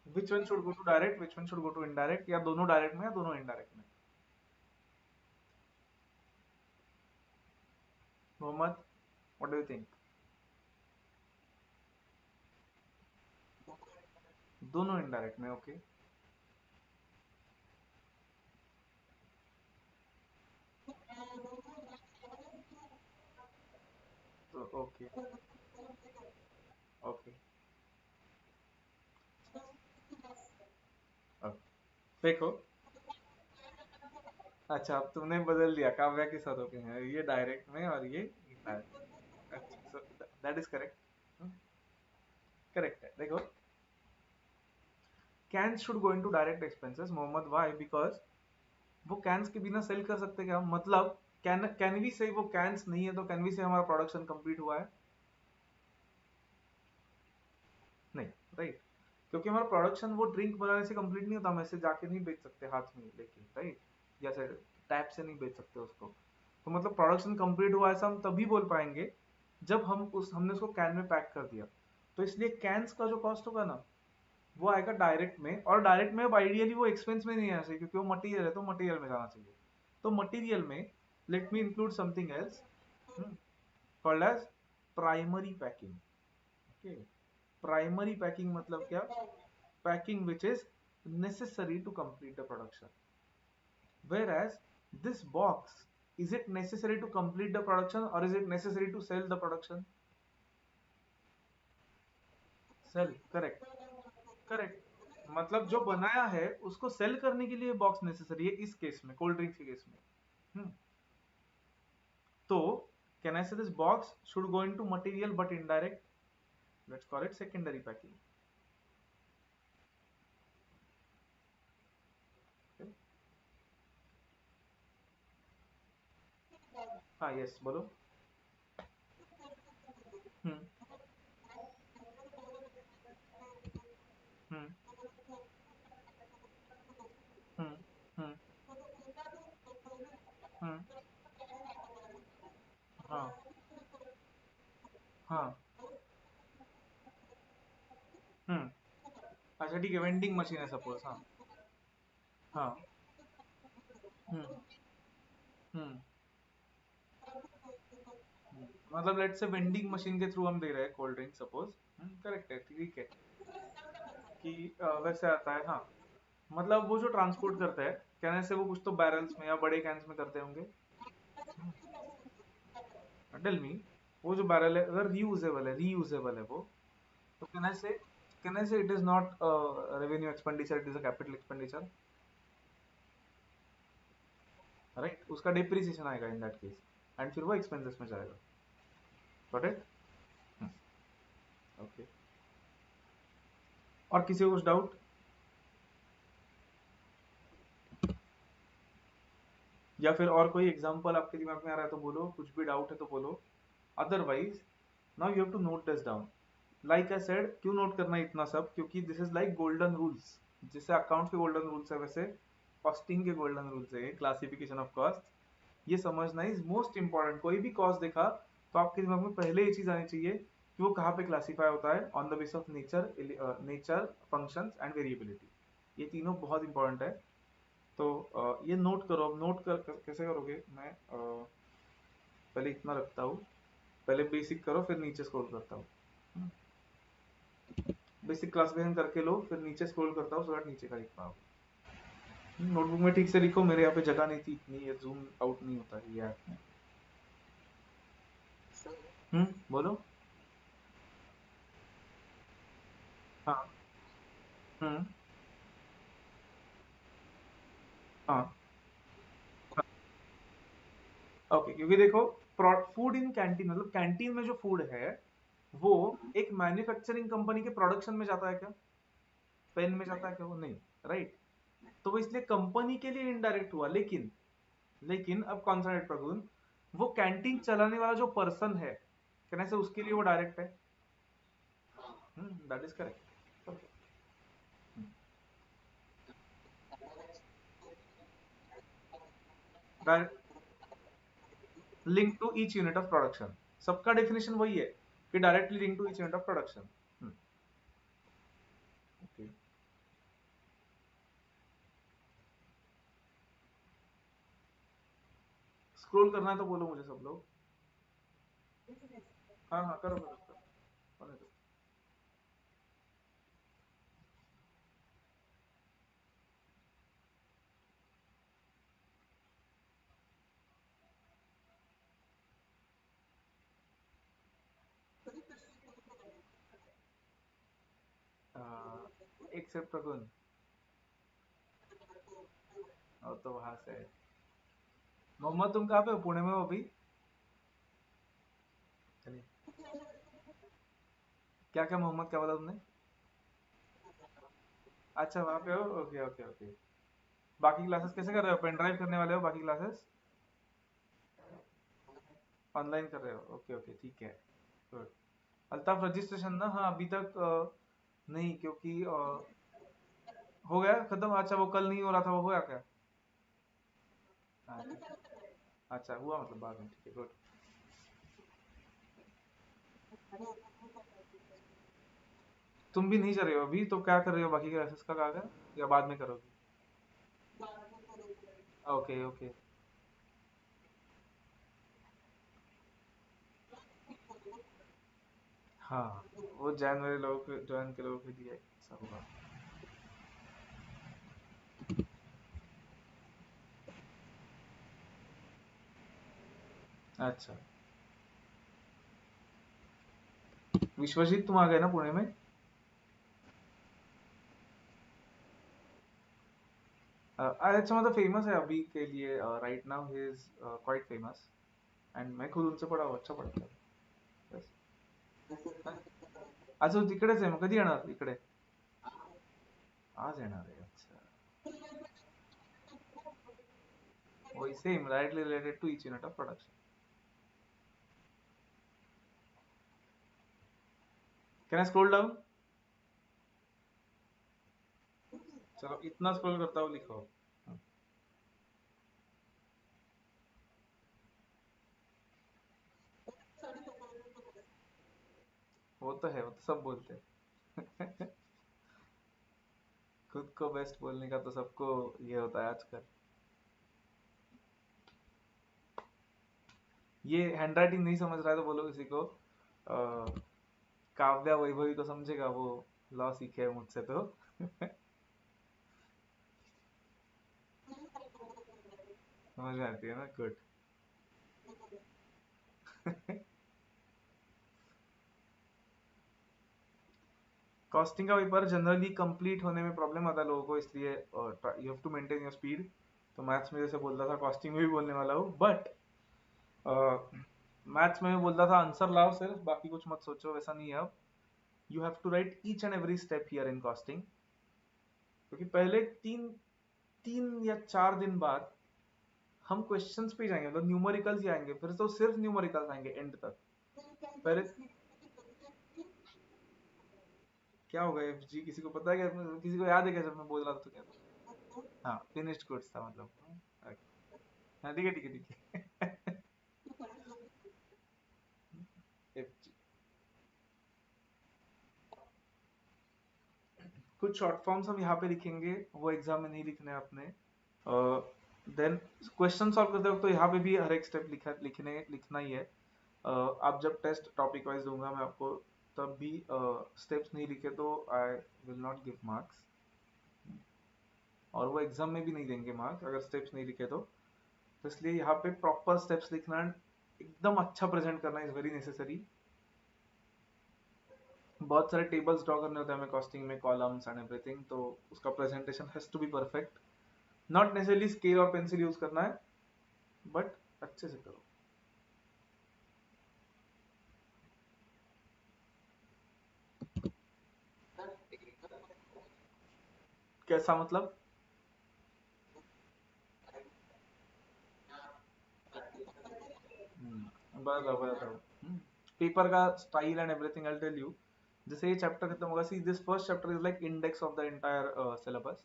Speaker 1: Which one should go to direct, which one should go to indirect, या दोनों direct में या दोनों indirect में? Mohammed, what do you think? दोनों indirect में, okay. तो okay, okay, देखो, अच्छा अब तुमने बदल दिया, काव्या के साथ ओके है, ये डायरेक्ट में और ये इनडायरेक्ट। अच्छा, so that is correct, correct है। देखो, can should go into direct expenses, Mohammed, why? Because वो कैंस के बिना सेल कर सकते क्या हम? मतलब कैन वी से वो कैंस नहीं है तो कैन वी से हमारा प्रोडक्शन कंप्लीट हुआ है? नहीं, राइट। क्योंकि हमारा प्रोडक्शन वो ड्रिंक बनाने से कंप्लीट नहीं होता, हम ऐसे जाके नहीं बेच सकते हाथ में लेके, राइट? जैसे टैप से नहीं बेच सकते उसको। तो मतलब प्रोडक्शन कंप्लीट हुआ ऐसा हम तभी बोल पाएंगे जब हमने उसको कैन में पैक कर दिया। तो इसलिए कैंस का जो कॉस्ट होगा ना, वो आएगा डायरेक्ट में, और डायरेक्ट में अब आइडियली वो एक्सपेंस में नहीं आना चाहिए क्योंकि वो मटेरियल है, तो मटेरियल में जाना चाहिए। तो मटेरियल में Let me include something else, hmm, called as primary packing. Okay, primary packing मतलब क्या? Packing which is necessary to complete the production. Whereas this box, is it necessary to complete the production or is it necessary to sell the production? Sale, correct, correct. मतलब जो बनाया है उसको cell करने के लिए बॉक्स नेसेसरी है इस केस में, कोल्ड ड्रिंक्स के केस में। हम्म, तो कैन आई से this box should go into material but indirect, let's call it secondary packing. हाँ यस बोलो। हम्म हम्म हम्म हम्म हम्म हाँ हाँ हम्म अच्छा ठीक है, वेंडिंग मशीन है सपोज, हाँ हाँ हम्म हम्म मतलब लेट्स से वेंडिंग मशीन के थ्रू हम दे रहे हैं कोल्ड ड्रिंक सपोज। करेक्ट है, ठीक है कि वैसे आता है, हाँ। मतलब वो जो ट्रांसपोर्ट करता है, कहने से वो कुछ तो बैरल्स में या बड़े कैंस में करते होंगे। टेल मी, वो जो बैरल है अगर रीयूजेबल है, रीयूजेबल है वो, तो कहने से it is not revenue expenditure, it is a capital expenditure, right? उसका डिप्रिसिएशन आएगा इन दैट केस, एंड फिर वो एक्सपेंसेस में जाएगा। Got it? ओके। और किसी को कुछ डाउट, या फिर और कोई एग्जांपल आपके दिमाग में आ रहा है तो बोलो, कुछ भी डाउट है तो बोलो। Otherwise now you have to note this down. Like I said, क्यों नोट करना है इतना सब? क्योंकि this is like golden rules. जैसे अकाउंट्स के गोल्डन रूल्स है, वैसे कॉस्टिंग के गोल्डन रूल्स है, क्लासिफिकेशन ऑफ कॉस्ट। ये समझना इज मोस्ट इंपॉर्टेंट। कोई भी कॉस्ट देखा तो आपके दिमाग में पहले ये चीज आनी चाहिए कि वो कहाँ पे क्लासीफाई होता है, on the base of nature, nature, functions and variability. ये तीनों बहुत इंपॉर्टेंट है। तो ये नोट करो। अब नोट कैसे करोगे? मैं पहले इतना रखता हूँ, पहले बेसिक करो फिर नीचे स्क्रॉल करता हूँ। बेसिक क्लासिफिकेशन करके लो, फिर नीचे स्क्रॉल करता हूँ, सो दैट नीचे का लिख पाओ। नोटबुक में ठीक से लिखो, मेरे यहाँ पे जगह नहीं थी इतनी, ये जूम आउट नहीं होता है ये ऐप में। बोलो। हाँ हम्म हाँ ओके, क्योंकि देखो, फूड इन कैंटीन मतलब कैंटीन में जो फूड है वो एक मैन्युफैक्चरिंग कंपनी के प्रोडक्शन में जाता है क्या? पेन में जाता है क्या? वो नहीं, राइट? तो वो इसलिए कंपनी के लिए इनडायरेक्ट हुआ। लेकिन अब कॉन्सनट्रेट पर, वो कैंटीन चलाने वाला जो पर्सन है, कहने से उसके लिए वो डायरेक्ट है। That is correct. Link to each unit of production, सबका डेफिनेशन वही है कि directly link to each unit of production. Okay, scroll करना है तो बोलो मुझे सब लोग। हाँ हाँ करो करो करो, होने दो। एक्सेप्ट प्रगुन, और तो वहां से मोहम्मद, तुम कहाँ पे हो? पुणे में हो अभी? चलिए, क्या क्या मोहम्मद, क्या बोला तुमने? अच्छा वहां पे हो, ओके ओके ओके। बाकी क्लासेस कैसे कर रहे हो? पेन ड्राइव करने वाले हो बाकी क्लासेस? ऑनलाइन कर रहे हो, ओके ओके ठीक है, गुड। अल्ताफ रजिस्ट्रेशन ना, हाँ अभी तक नहीं, क्योंकि हो गया खत्म। अच्छा वो कल नहीं हो रहा था, वो हो गया क्या? हाँ, अच्छा हुआ, मतलब बाद में, ठीक है, गुड। तुम भी नहीं कर रहे हो अभी तो? क्या कर रहे हो बाकी क्लासेस का, कहा गया? या बाद में करोगे? ओके ओके हाँ, वो जैन वाले लोगों के, जैन के लोगों के लिए ऐसा होगा। अच्छा, विश्वजीत तुम आ गए ना पुणे में? अच्छा, मतलब फेमस है अभी के लिए, right now he is quite famous, and मैं खुद उनसे पढ़ा हूँ, अच्छा पढ़ता है। Yes. अच्छा, तू तिकडेच आहे, मग कधी येणार इकडे? आज येणार आहे, अच्छा. वही same, directly related to each unit of production. Can I scroll down? चलो इतना स्क्रॉल करता हूँ, लिखो। वो तो है, वो तो सब बोलते हैं। खुद को बेस्ट बोलने का तो सबको ये होता है आजकल। ये हैंडराइटिंग नहीं समझ रहा है तो बोलो किसी को, काव्या वैभवी को समझेगा, वो लॉ सीखे है मुझसे तो। समझ में आती है ना, गुड। कॉस्टिंग का पेपर जनरली कंप्लीट होने में प्रॉब्लम आता है लोगों को, इसलिए you have to maintain your speed. तो मैथ्स में जैसे बोलता था, कॉस्टिंग में भी बोलने वाला हूँ, बट मैथ्स में भी बोलता था आंसर लाओ सिर्फ, बाकी कुछ मत सोचो, वैसा नहीं है अब। You have to write each and every step here in costing, क्योंकि पहले तीन तीन या 4 दिन बाद हम क्वेश्चंस पे जाएंगे, मतलब न्यूमेरिकल्स ही आएंगे, फिर तो सिर्फ न्यूमेरिकल्स आएंगे एंड तक। पहले क्या होगा एफ जी, किसी को पता है क्या? किसी को याद है क्या जब मैं बोल रहा था तो क्या था? हाँ, फिनिश्ड गुड्स था मतलब। हाँ, ठीक है ठीक है ठीक है। एफ जी, कुछ शॉर्ट फॉर्म्स हम यहाँ पे लिखेंगे, वो एग्जाम में नहीं लिखने हैं अपने। देन क्वेश्चन सॉल्व करते वक्त तो यहाँ पे भी हर एक स्टेप लिखना ही है। आप जब टेस्ट टॉपिक वाइज दूंगा मैं आपको, तब भी स्टेप्स नहीं लिखे तो I will not give marks, और वो एग्जाम में भी नहीं देंगे मार्क्स अगर स्टेप्स नहीं लिखे तो इसलिए यहाँ पे प्रॉपर स्टेप्स लिखना, एकदम अच्छा प्रेजेंट करना इज वेरी नेसेसरी। बहुत सारे टेबल्स ड्रॉ करने होते हैं हमें कॉस्टिंग में, कॉलम्स एंड एवरीथिंग, तो उसका presentation has to be perfect. Not necessarily scale और पेंसिल यूज करना है, बट अच्छे से करो। कैसा मतलब? बताओ। पेपर का style and everything I tell you. जैसे ये चैप्टर खत्म होगा, see this first chapter is like index of the entire syllabus,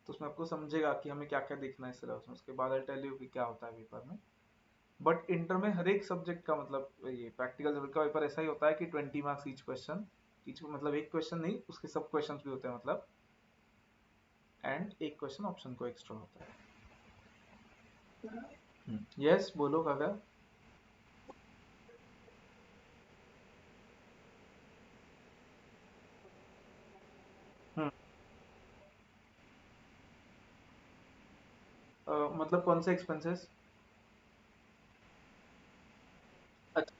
Speaker 1: तो उसमें आपको समझेगा कि हमें क्या क्या देखना है सिलेबस में, उसके बाद आई टेल यू कि क्या होता है पेपर में। बट इंटर में हर एक सब्जेक्ट का, मतलब ये प्रैक्टिकल सब्जेक्ट का पेपर ऐसा ही होता है कि 20 मार्क्स ईच क्वेश्चन, ईच मतलब एक क्वेश्चन नहीं, उसके सब क्वेश्चन भी होते हैं मतलब, एंड एक क्वेश्चन ऑप्शन को एक्स्ट्रा होता है। यस, बोलो काका। मतलब कौन से एक्सपेंसेस? अच्छा,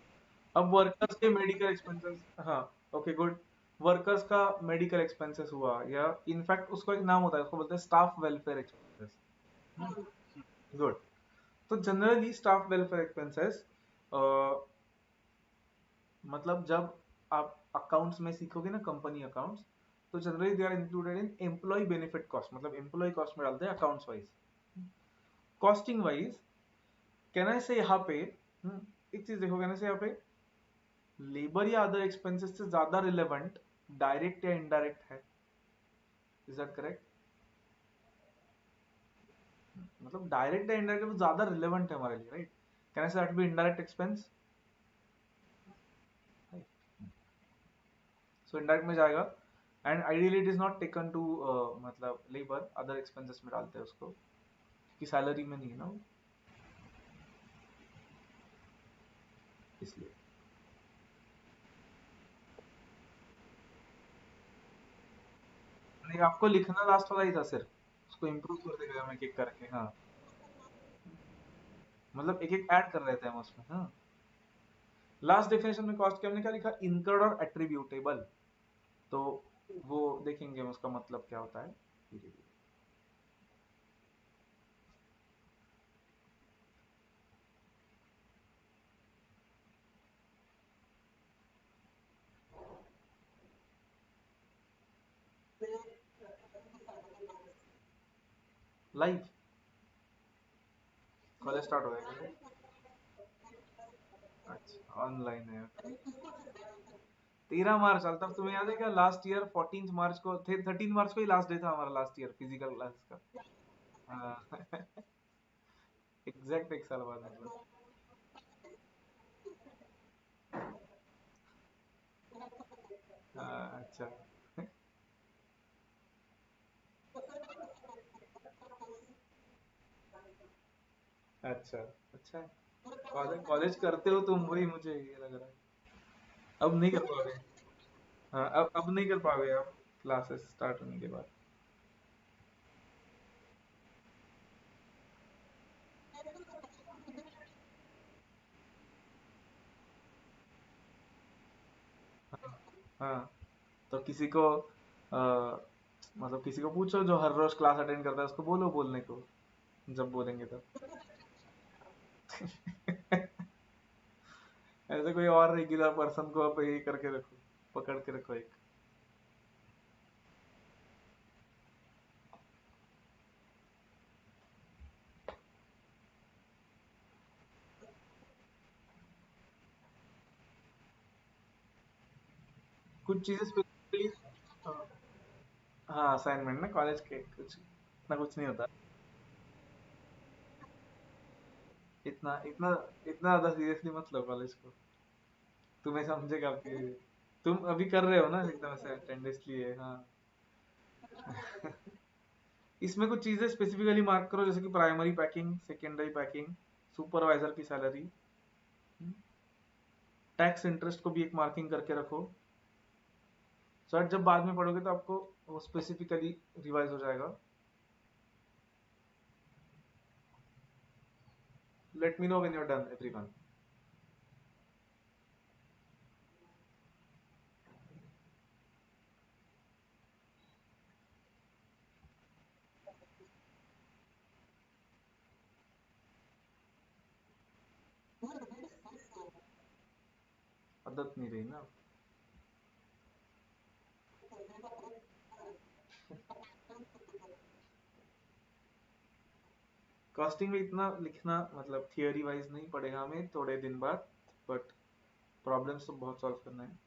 Speaker 1: अब वर्कर्स के मेडिकल एक्सपेंसेस, हाँ, ओके गुड। वर्कर्स का मेडिकल एक्सपेंसेस हुआ, या इनफैक्ट उसको एक नाम होता है, उसको बोलते हैं स्टाफ वेलफेयर एक्सपेंसेस। गुड। तो जनरली स्टाफ वेलफेयर एक्सपेंसेस, मतलब जब आप अकाउंट्स में सीखोगे ना, कंपनी अकाउंट्स, तो generally they are included in employee benefit cost, मतलब एम्प्लॉय कॉस्ट में डालते हैं अकाउंट्स वाइज। कॉस्टिंग वाइज कहना से यहाँ पे, एक चीज देखो, कहना से यहाँ पे लेबर या अदर एक्सपेंसेस से ज्यादा रिलेवेंट डायरेक्ट या इनडायरेक्ट है। Is that correct? मतलब डायरेक्ट या इनडायरेक्ट वो ज्यादा रिलेवेंट है हमारे लिए, right? Can I say that be indirect expense? So indirect में जाएगा, and ideally it is not taken to, मतलब लेबर, अदर एक्सपेंसेस में डालते हैं उसको, क्योंकि सैलरी में नहीं है ना वो, इसलिए। नहीं, आपको लिखना लास्ट वाला ही था सिर्फ, उसको इम्प्रूव करते गए हम एक एक करके। हाँ, मतलब एक एक ऐड कर रहे थे हम उसमें। हाँ, लास्ट डेफिनेशन में कॉस्ट के हमने क्या लिखा, इनकर्ड और एट्रीब्यूटेबल। तो वो देखेंगे हम उसका मतलब क्या होता है धीरे धीरे। लाइव कॉलेज स्टार्ट हो गया? अच्छा, ऑनलाइन है। 13 मार्च चल, तब तुम्हें याद है क्या, लास्ट ईयर 14 मार्च को थे, 13 मार्च को ही लास्ट डे था हमारा लास्ट ईयर फिजिकल क्लास का। हाँ। एग्जैक्ट एक साल बाद मतलब। हाँ, अच्छा। अच्छा। अच्छा है। कॉलेज कॉलेज करते हो तुम, वही मुझे ये लग रहा है। अब नहीं कर पाओगे। हाँ, अब नहीं कर पाओगे आप, क्लासेस स्टार्ट होने के बाद। हाँ, तो किसी को मतलब किसी को पूछो जो हर रोज क्लास अटेंड करता है, उसको बोलो बोलने को, जब बोलेंगे तब। ऐसे कोई और रेगुलर पर्सन को आप ये करके रखो, पकड़ के रखो एक। कुछ चीजें स्पेसिफिकली। हाँ, असाइनमेंट ना कॉलेज के कुछ इतना कुछ नहीं होता। इतना इतना इतना ज्यादा सीरियसली मत लो कॉलेज को, तुम्हें समझेगा आपके। तुम अभी कर रहे हो ना एकदम ऐसे अटेंडेंस लिए। हाँ। इसमें कुछ चीजें स्पेसिफिकली मार्क करो, जैसे कि primary packing, secondary packing, supervisor की सैलरी, टैक्स इंटरेस्ट को भी एक मार्किंग करके रखो। सर जब बाद में पढ़ोगे तो आपको वो स्पेसिफिकली रिवाइज हो जाएगा। Let me know when you are done everyone. आदत नहीं रही ना। कॉस्टिंग में इतना लिखना मतलब थियोरी वाइज नहीं पड़ेगा हमें थोड़े दिन बाद, बट प्रॉब्लम्स तो बहुत सॉल्व करना है।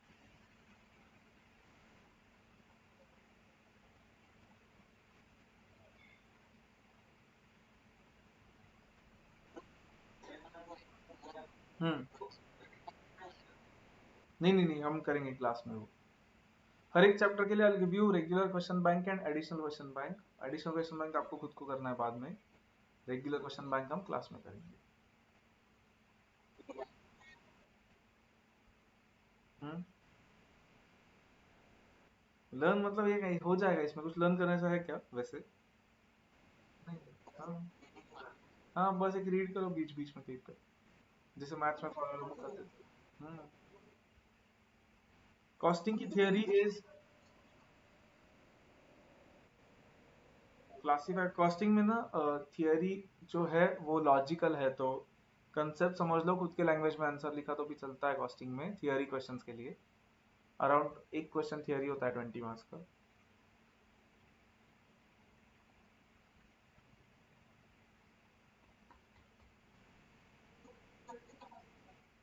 Speaker 1: हम्म। नहीं नहीं नहीं, हम करेंगे क्लास में वो। हर एक चैप्टर के लिए review regular question bank and additional question bank. Additional question bank आपको खुद को करना है बाद में। रेगुलर क्वेश्चन बैंक हम क्लास में करेंगे। हम्म। लर्न मतलब ये कहीं हो जाएगा, इसमें कुछ लर्न करने से है क्या वैसे? नहीं। हाँ। हाँ, बस एक रीड करो बीच बीच में कहीं पे, जैसे मैथ्स में फॉर्मूला करते थे। कॉस्टिंग की थियरी इज, क्लासिफाइड कॉस्टिंग में ना थियरी जो है वो लॉजिकल है, तो कंसेप्ट समझ लो, खुद के लैंग्वेज में आंसर लिखा तो भी चलता है कॉस्टिंग में थियरी क्वेश्चंस के लिए। अराउंड एक क्वेश्चन थियरी होता है 20 मार्क्स का।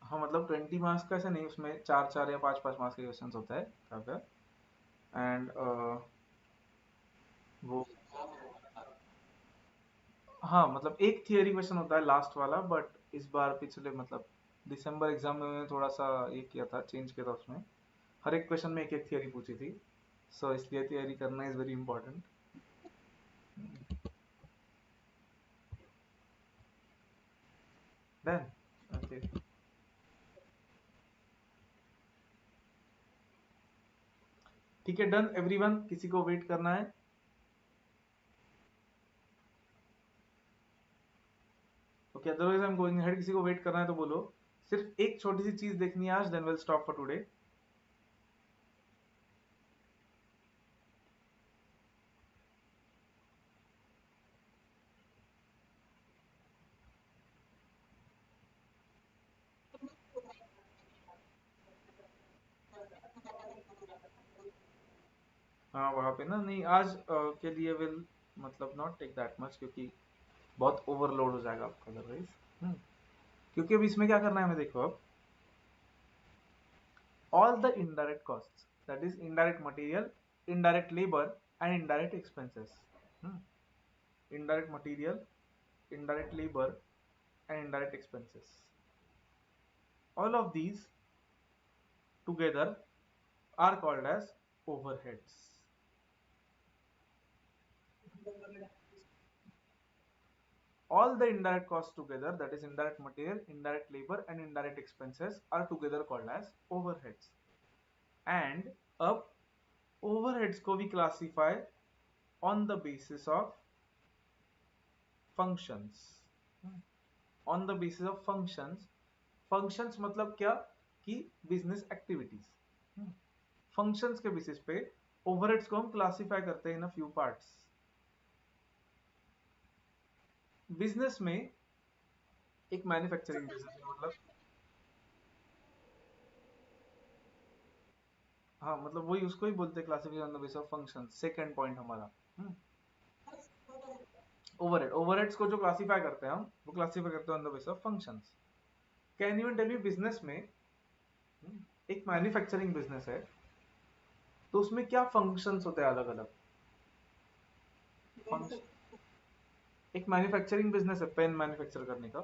Speaker 1: हाँ, मतलब 20 मार्क्स का ऐसा नहीं, उसमें चार चार या पांच पांच मार्क्स के क्वेश्चन होता है काफी। एंड वो, हाँ मतलब एक थियरी क्वेश्चन होता है लास्ट वाला, बट इस बार पिछले मतलब दिसंबर एग्जाम में मैंने थोड़ा सा ये किया था, चेंज किया था उसमें। हर एक क्वेश्चन में एक एक थियरी पूछी थी, सो इसलिए थियरी करना is very important. Done. Okay. ठीक है, डन एवरीवन, किसी को वेट करना है? Okay, otherwise I am going ahead. किसी को वेट करना है तो बोलो। सिर्फ एक छोटी सी चीज देखनी है आज, then will stop for today. हाँ वहां पे ना, नहीं आज के लिए विल मतलब नॉट टेक दैट मच, क्योंकि बहुत ओवरलोड हो जाएगा आपका अदरवाइज। क्योंकि अब इसमें क्या करना है हमें, देखो अब all the indirect costs, that is indirect material, indirect labor and indirect expenses. Hmm. Indirect material, indirect labor and indirect expenses, all of these together are called as overheads. All the indirect costs together, that is indirect material, indirect labor and indirect expenses, are together called as overheads. And अब overheads को भी classify on the basis of functions. On the basis of functions. Functions मतलब क्या, कि business activities. Functions के basis पे overheads को हम classify करते हैं in a few parts. business में एक मैन्युफैक्चरिंग बिजनेस मतलब, हाँ मतलब वही उसको ही बोलते हैं classification on the basis of function. Second point हमारा ओवरहेड, ओवरहेड्स को जो क्लासिफाई करते हैं हम, वो क्लासिफाई करते हैं on the basis of functions. Can you tell me, business में एक मैन्युफैक्चरिंग बिजनेस है तो उसमें क्या फंक्शंस होते हैं अलग अलग? एक मैन्युफैक्चरिंग बिजनेस है पेन मैन्युफैक्चर करने का,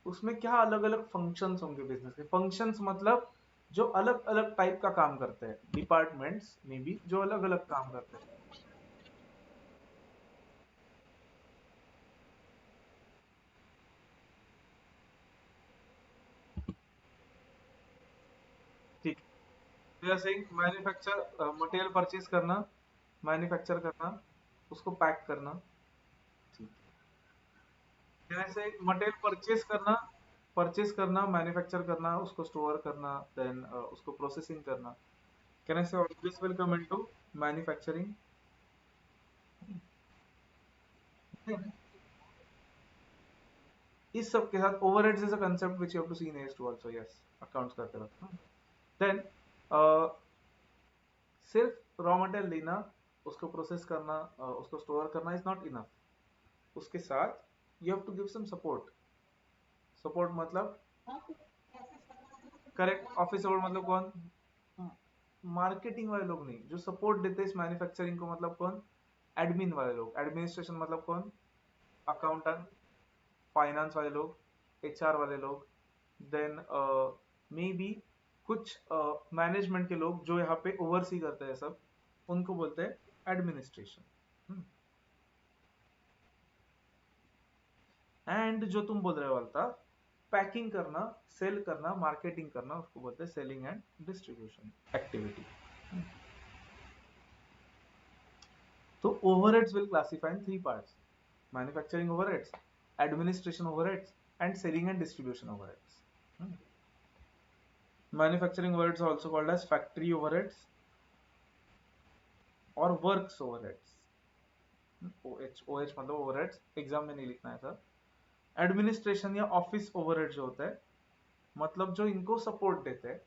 Speaker 1: उसमें क्या अलग अलग फंक्शंस होंगे बिजनेस के? फंक्शंस मतलब जो अलग अलग टाइप का काम करते हैं, डिपार्टमेंट्स में भी जो अलग अलग काम करते हैं। ठीक, जैसे मैन्युफैक्चर मटेरियल परचेज करना, मैन्युफैक्चर करना, उसको पैक करना। ठीक, जैसे मटेरियल परचेज करना, मैन्युफैक्चर करना, उसको स्टोर करना, देन उसको प्रोसेसिंग करना। Can I say all this will come into manufacturing? इस सब के साथ overheads is a concept which you have to see in एज2 आल्सो। यस, अकाउंट्स करते वक्त। देन सिर्फ रॉ मटेरियल लेना, उसको प्रोसेस करना, उसको स्टोर करना इज नॉट इनफ। उसके साथ you have to give some support. Support मतलब, करेक्ट, ऑफिस सपोर्ट मतलब कौन? मार्केटिंग वाले लोग नहीं, जो सपोर्ट देते हैं इस मैन्युफैक्चरिंग को मतलब कौन? एडमिन वाले लोग। एडमिनिस्ट्रेशन मतलब कौन? अकाउंटेंट, फाइनेंस वाले लोग, एचआर वाले लोग, देन मे बी कुछ मैनेजमेंट के लोग जो यहाँ पे ओवरसी करते हैं सब, उनको बोलते हैं एडमिनिस्ट्रेशन। एंड जो तुम बोल रहे हो वाला, पैकिंग करना, सेल करना, मार्केटिंग करना, उसको बोलते हैं सेलिंग एंड डिस्ट्रीब्यूशन एक्टिविटी। तो overheads will classify in three parts: manufacturing overheads, administration overheads and selling and distribution overheads. Manufacturing overheads are also called as factory overheads और वर्क्स ओवरहेड्स। ओएच मतलब overheads, exam में नहीं लिखना है sir. Administration या office overhead जो होता है, मतलब जो इनको सपोर्ट देते हैं।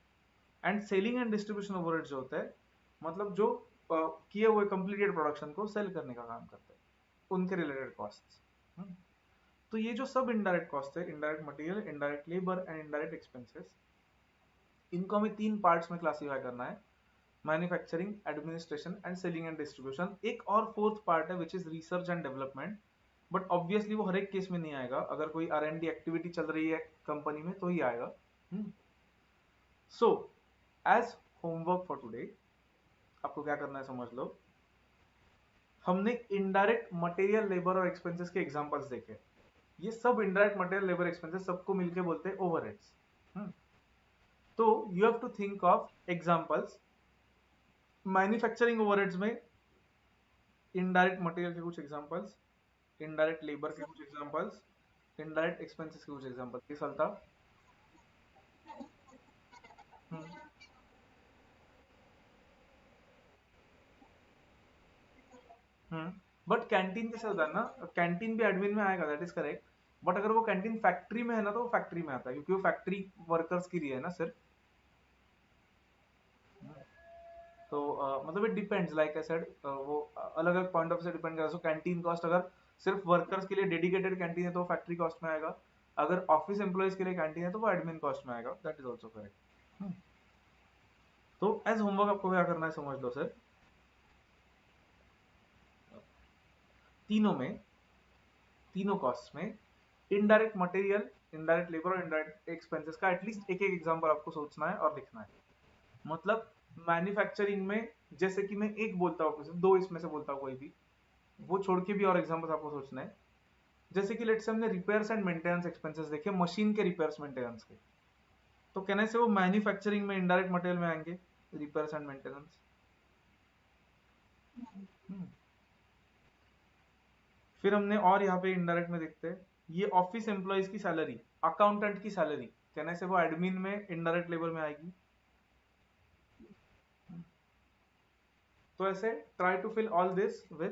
Speaker 1: And selling and distribution overhead जो होता है, मतलब जो किए हुए कंप्लीटेड प्रोडक्शन को सेल करने का काम करते हैं, उनके रिलेटेड कॉस्ट। तो ये जो सब इनडायरेक्ट कॉस्ट है, indirect material, indirect labour and indirect expenses, इनको हमें तीन पार्ट्स में क्लासिफाई करना है: manufacturing, administration and selling and distribution. एक और फोर्थ पार्ट है which is research and development, but obviously वो हर एक केस में नहीं आएगा, अगर कोई R&D एक्टिविटी चल रही है कंपनी में तो ही आएगा। So as homework for today, आपको क्या करना है समझ लो। हमने इनडायरेक्ट मटेरियल, लेबर और एक्सपेंसेस के एग्जांपल्स देखे। ये सब इनडायरेक्ट मटेरियल, लेबर, एक्सपेंसेस सबको मिलके बोलते हैं ओवरहेड्स। तो you have to think of examples manufacturing overheads में इनडायरेक्ट मटेरियल के कुछ एग्जांपल्स, इनडायरेक्ट लेबर के कुछ एग्जांपल्स, इनडायरेक्ट एक्सपेंसेस के कुछ एग्जांपल्स, ये चलता। बट कैंटीन कैसे होता है ना, कैंटीन भी एडमिन में आएगा, दैट इज करेक्ट। बट अगर वो कैंटीन फैक्ट्री में है ना, तो वो फैक्ट्री में आता है, क्योंकि वो फैक्ट्री वर्कर्स के लिए है ना सिर्फ। तो मतलब it depends, like I said, वो अलग अलग पॉइंट ऑफ से डिपेंड करता है। सो कैंटीन कॉस्ट अगर सिर्फ वर्कर्स के लिए डेडिकेटेड कैंटीन है तो फैक्ट्री कॉस्ट में आएगा, अगर ऑफिस एम्प्लॉइज के लिए कैंटीन है तो वो एडमिन कॉस्ट में आएगा, दैट इज ऑल्सो करेक्ट। तो एज होमवर्क आपको क्या करना है समझ लो सर, तीनों में, तीनों कॉस्ट में इनडायरेक्ट मटेरियल, इनडायरेक्ट लेबर और इनडायरेक्ट एक्सपेंसेस का एटलीस्ट एक एक एग्जांपल आपको सोचना है और लिखना है। मतलब मैन्युफैक्चरिंग में जैसे कि मैं एक बोलता हूँ, दो इसमें से बोलता हूँ कोई भी, वो छोड़ के भी और एग्जांपल्स आपको सोचना है। जैसे कि लेट्स से हमने रिपेयर्स एंड मेंटेनेंस एक्सपेंसेस देखे, मशीन के रिपेयर्स मेंटेनेंस के, तो कहने से वो मैन्युफैक्चरिंग में इनडायरेक्ट मटेरियल में आएंगे, रिपेयर्स एंड मेंटेनेंस। फिर हमने और यहाँ पे इनडायरेक्ट में देखते हैं, ये ऑफिस एम्प्लॉयज की सैलरी, अकाउंटेंट की सैलरी, कहने से वो एडमिन में इनडायरेक्ट लेबर में आएगी। तो ऐसे try to fill all this with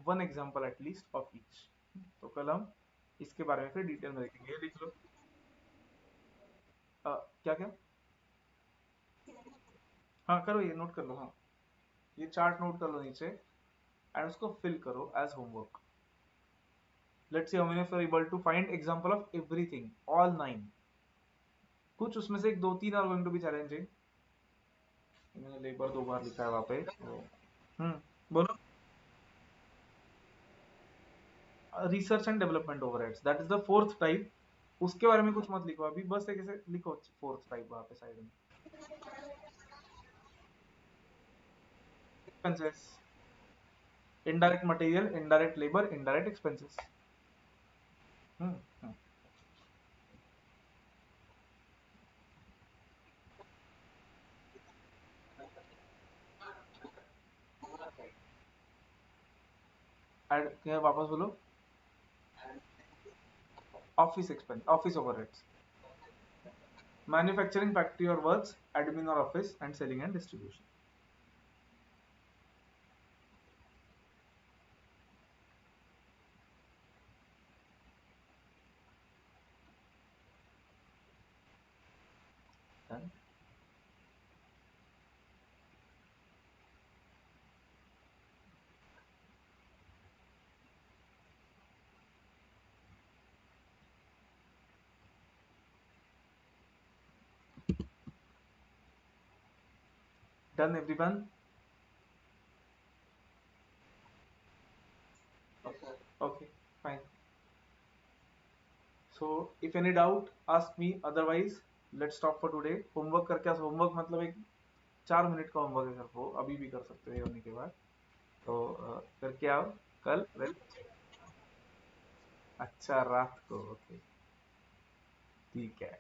Speaker 1: one example at least of each. तो कल हम इसके बारे में फिर डिटेल में देखेंगे, ये लिख लो। क्या क्या? हाँ करो, ये नोट कर लो, हाँ ये चार्ट नोट कर लो नीचे, एंड उसको फिल करो as homework. Let's see how many of you are able to find example of everything, all 9। कुछ उसमें से एक दो तीन are going to be challenging. मैंने लेबर दो बार लिखा है वहां पे, तो बोलो। Research and development overheads, that is the fourth type. उसके बारे में कुछ मत लिखो अभी, बस एक ऐसे लिखो फोर्थ टाइप वहां पे साइड में। Expenses, indirect material, indirect labour, indirect expenses. एड क्या, वापस बोलो। Office expense, office overheads, manufacturing factory और वर्क्स, एडमिन और office, and selling and distribution. Done everyone? Okay, fine. So if any doubt, ask me. Otherwise, let's stop for today. Homework करके, homework मतलब एक 4 minute का homework है sir, वो अभी भी कर सकते हैं होने के बाद। तो करके आओ कल। वेल, अच्छा रात को, ओके ठीक है।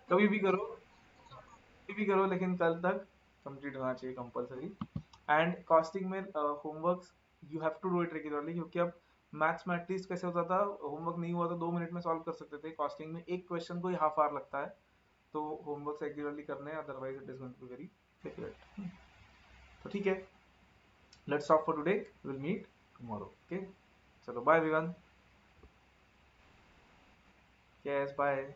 Speaker 1: कभी भी करो, कभी भी करो, लेकिन कल तक कंप्लीट होना चाहिए कंपलसरी। एंड कॉस्टिंग में homework you have to do it regularly, क्योंकि अब मैथ्स में एटलीस्ट कैसे होता था, होमवर्क नहीं हुआ तो 2 मिनट में सॉल्व कर सकते थे, कॉस्टिंग में एक क्वेश्चन को ही हाफ आवर लगता है। तो होमवर्क रेगुलरली करने, otherwise it is going to be very difficult. तो ठीक है, let's stop for today, will meet tomorrow, okay. चलो बाय एवरीवन। Yes bye.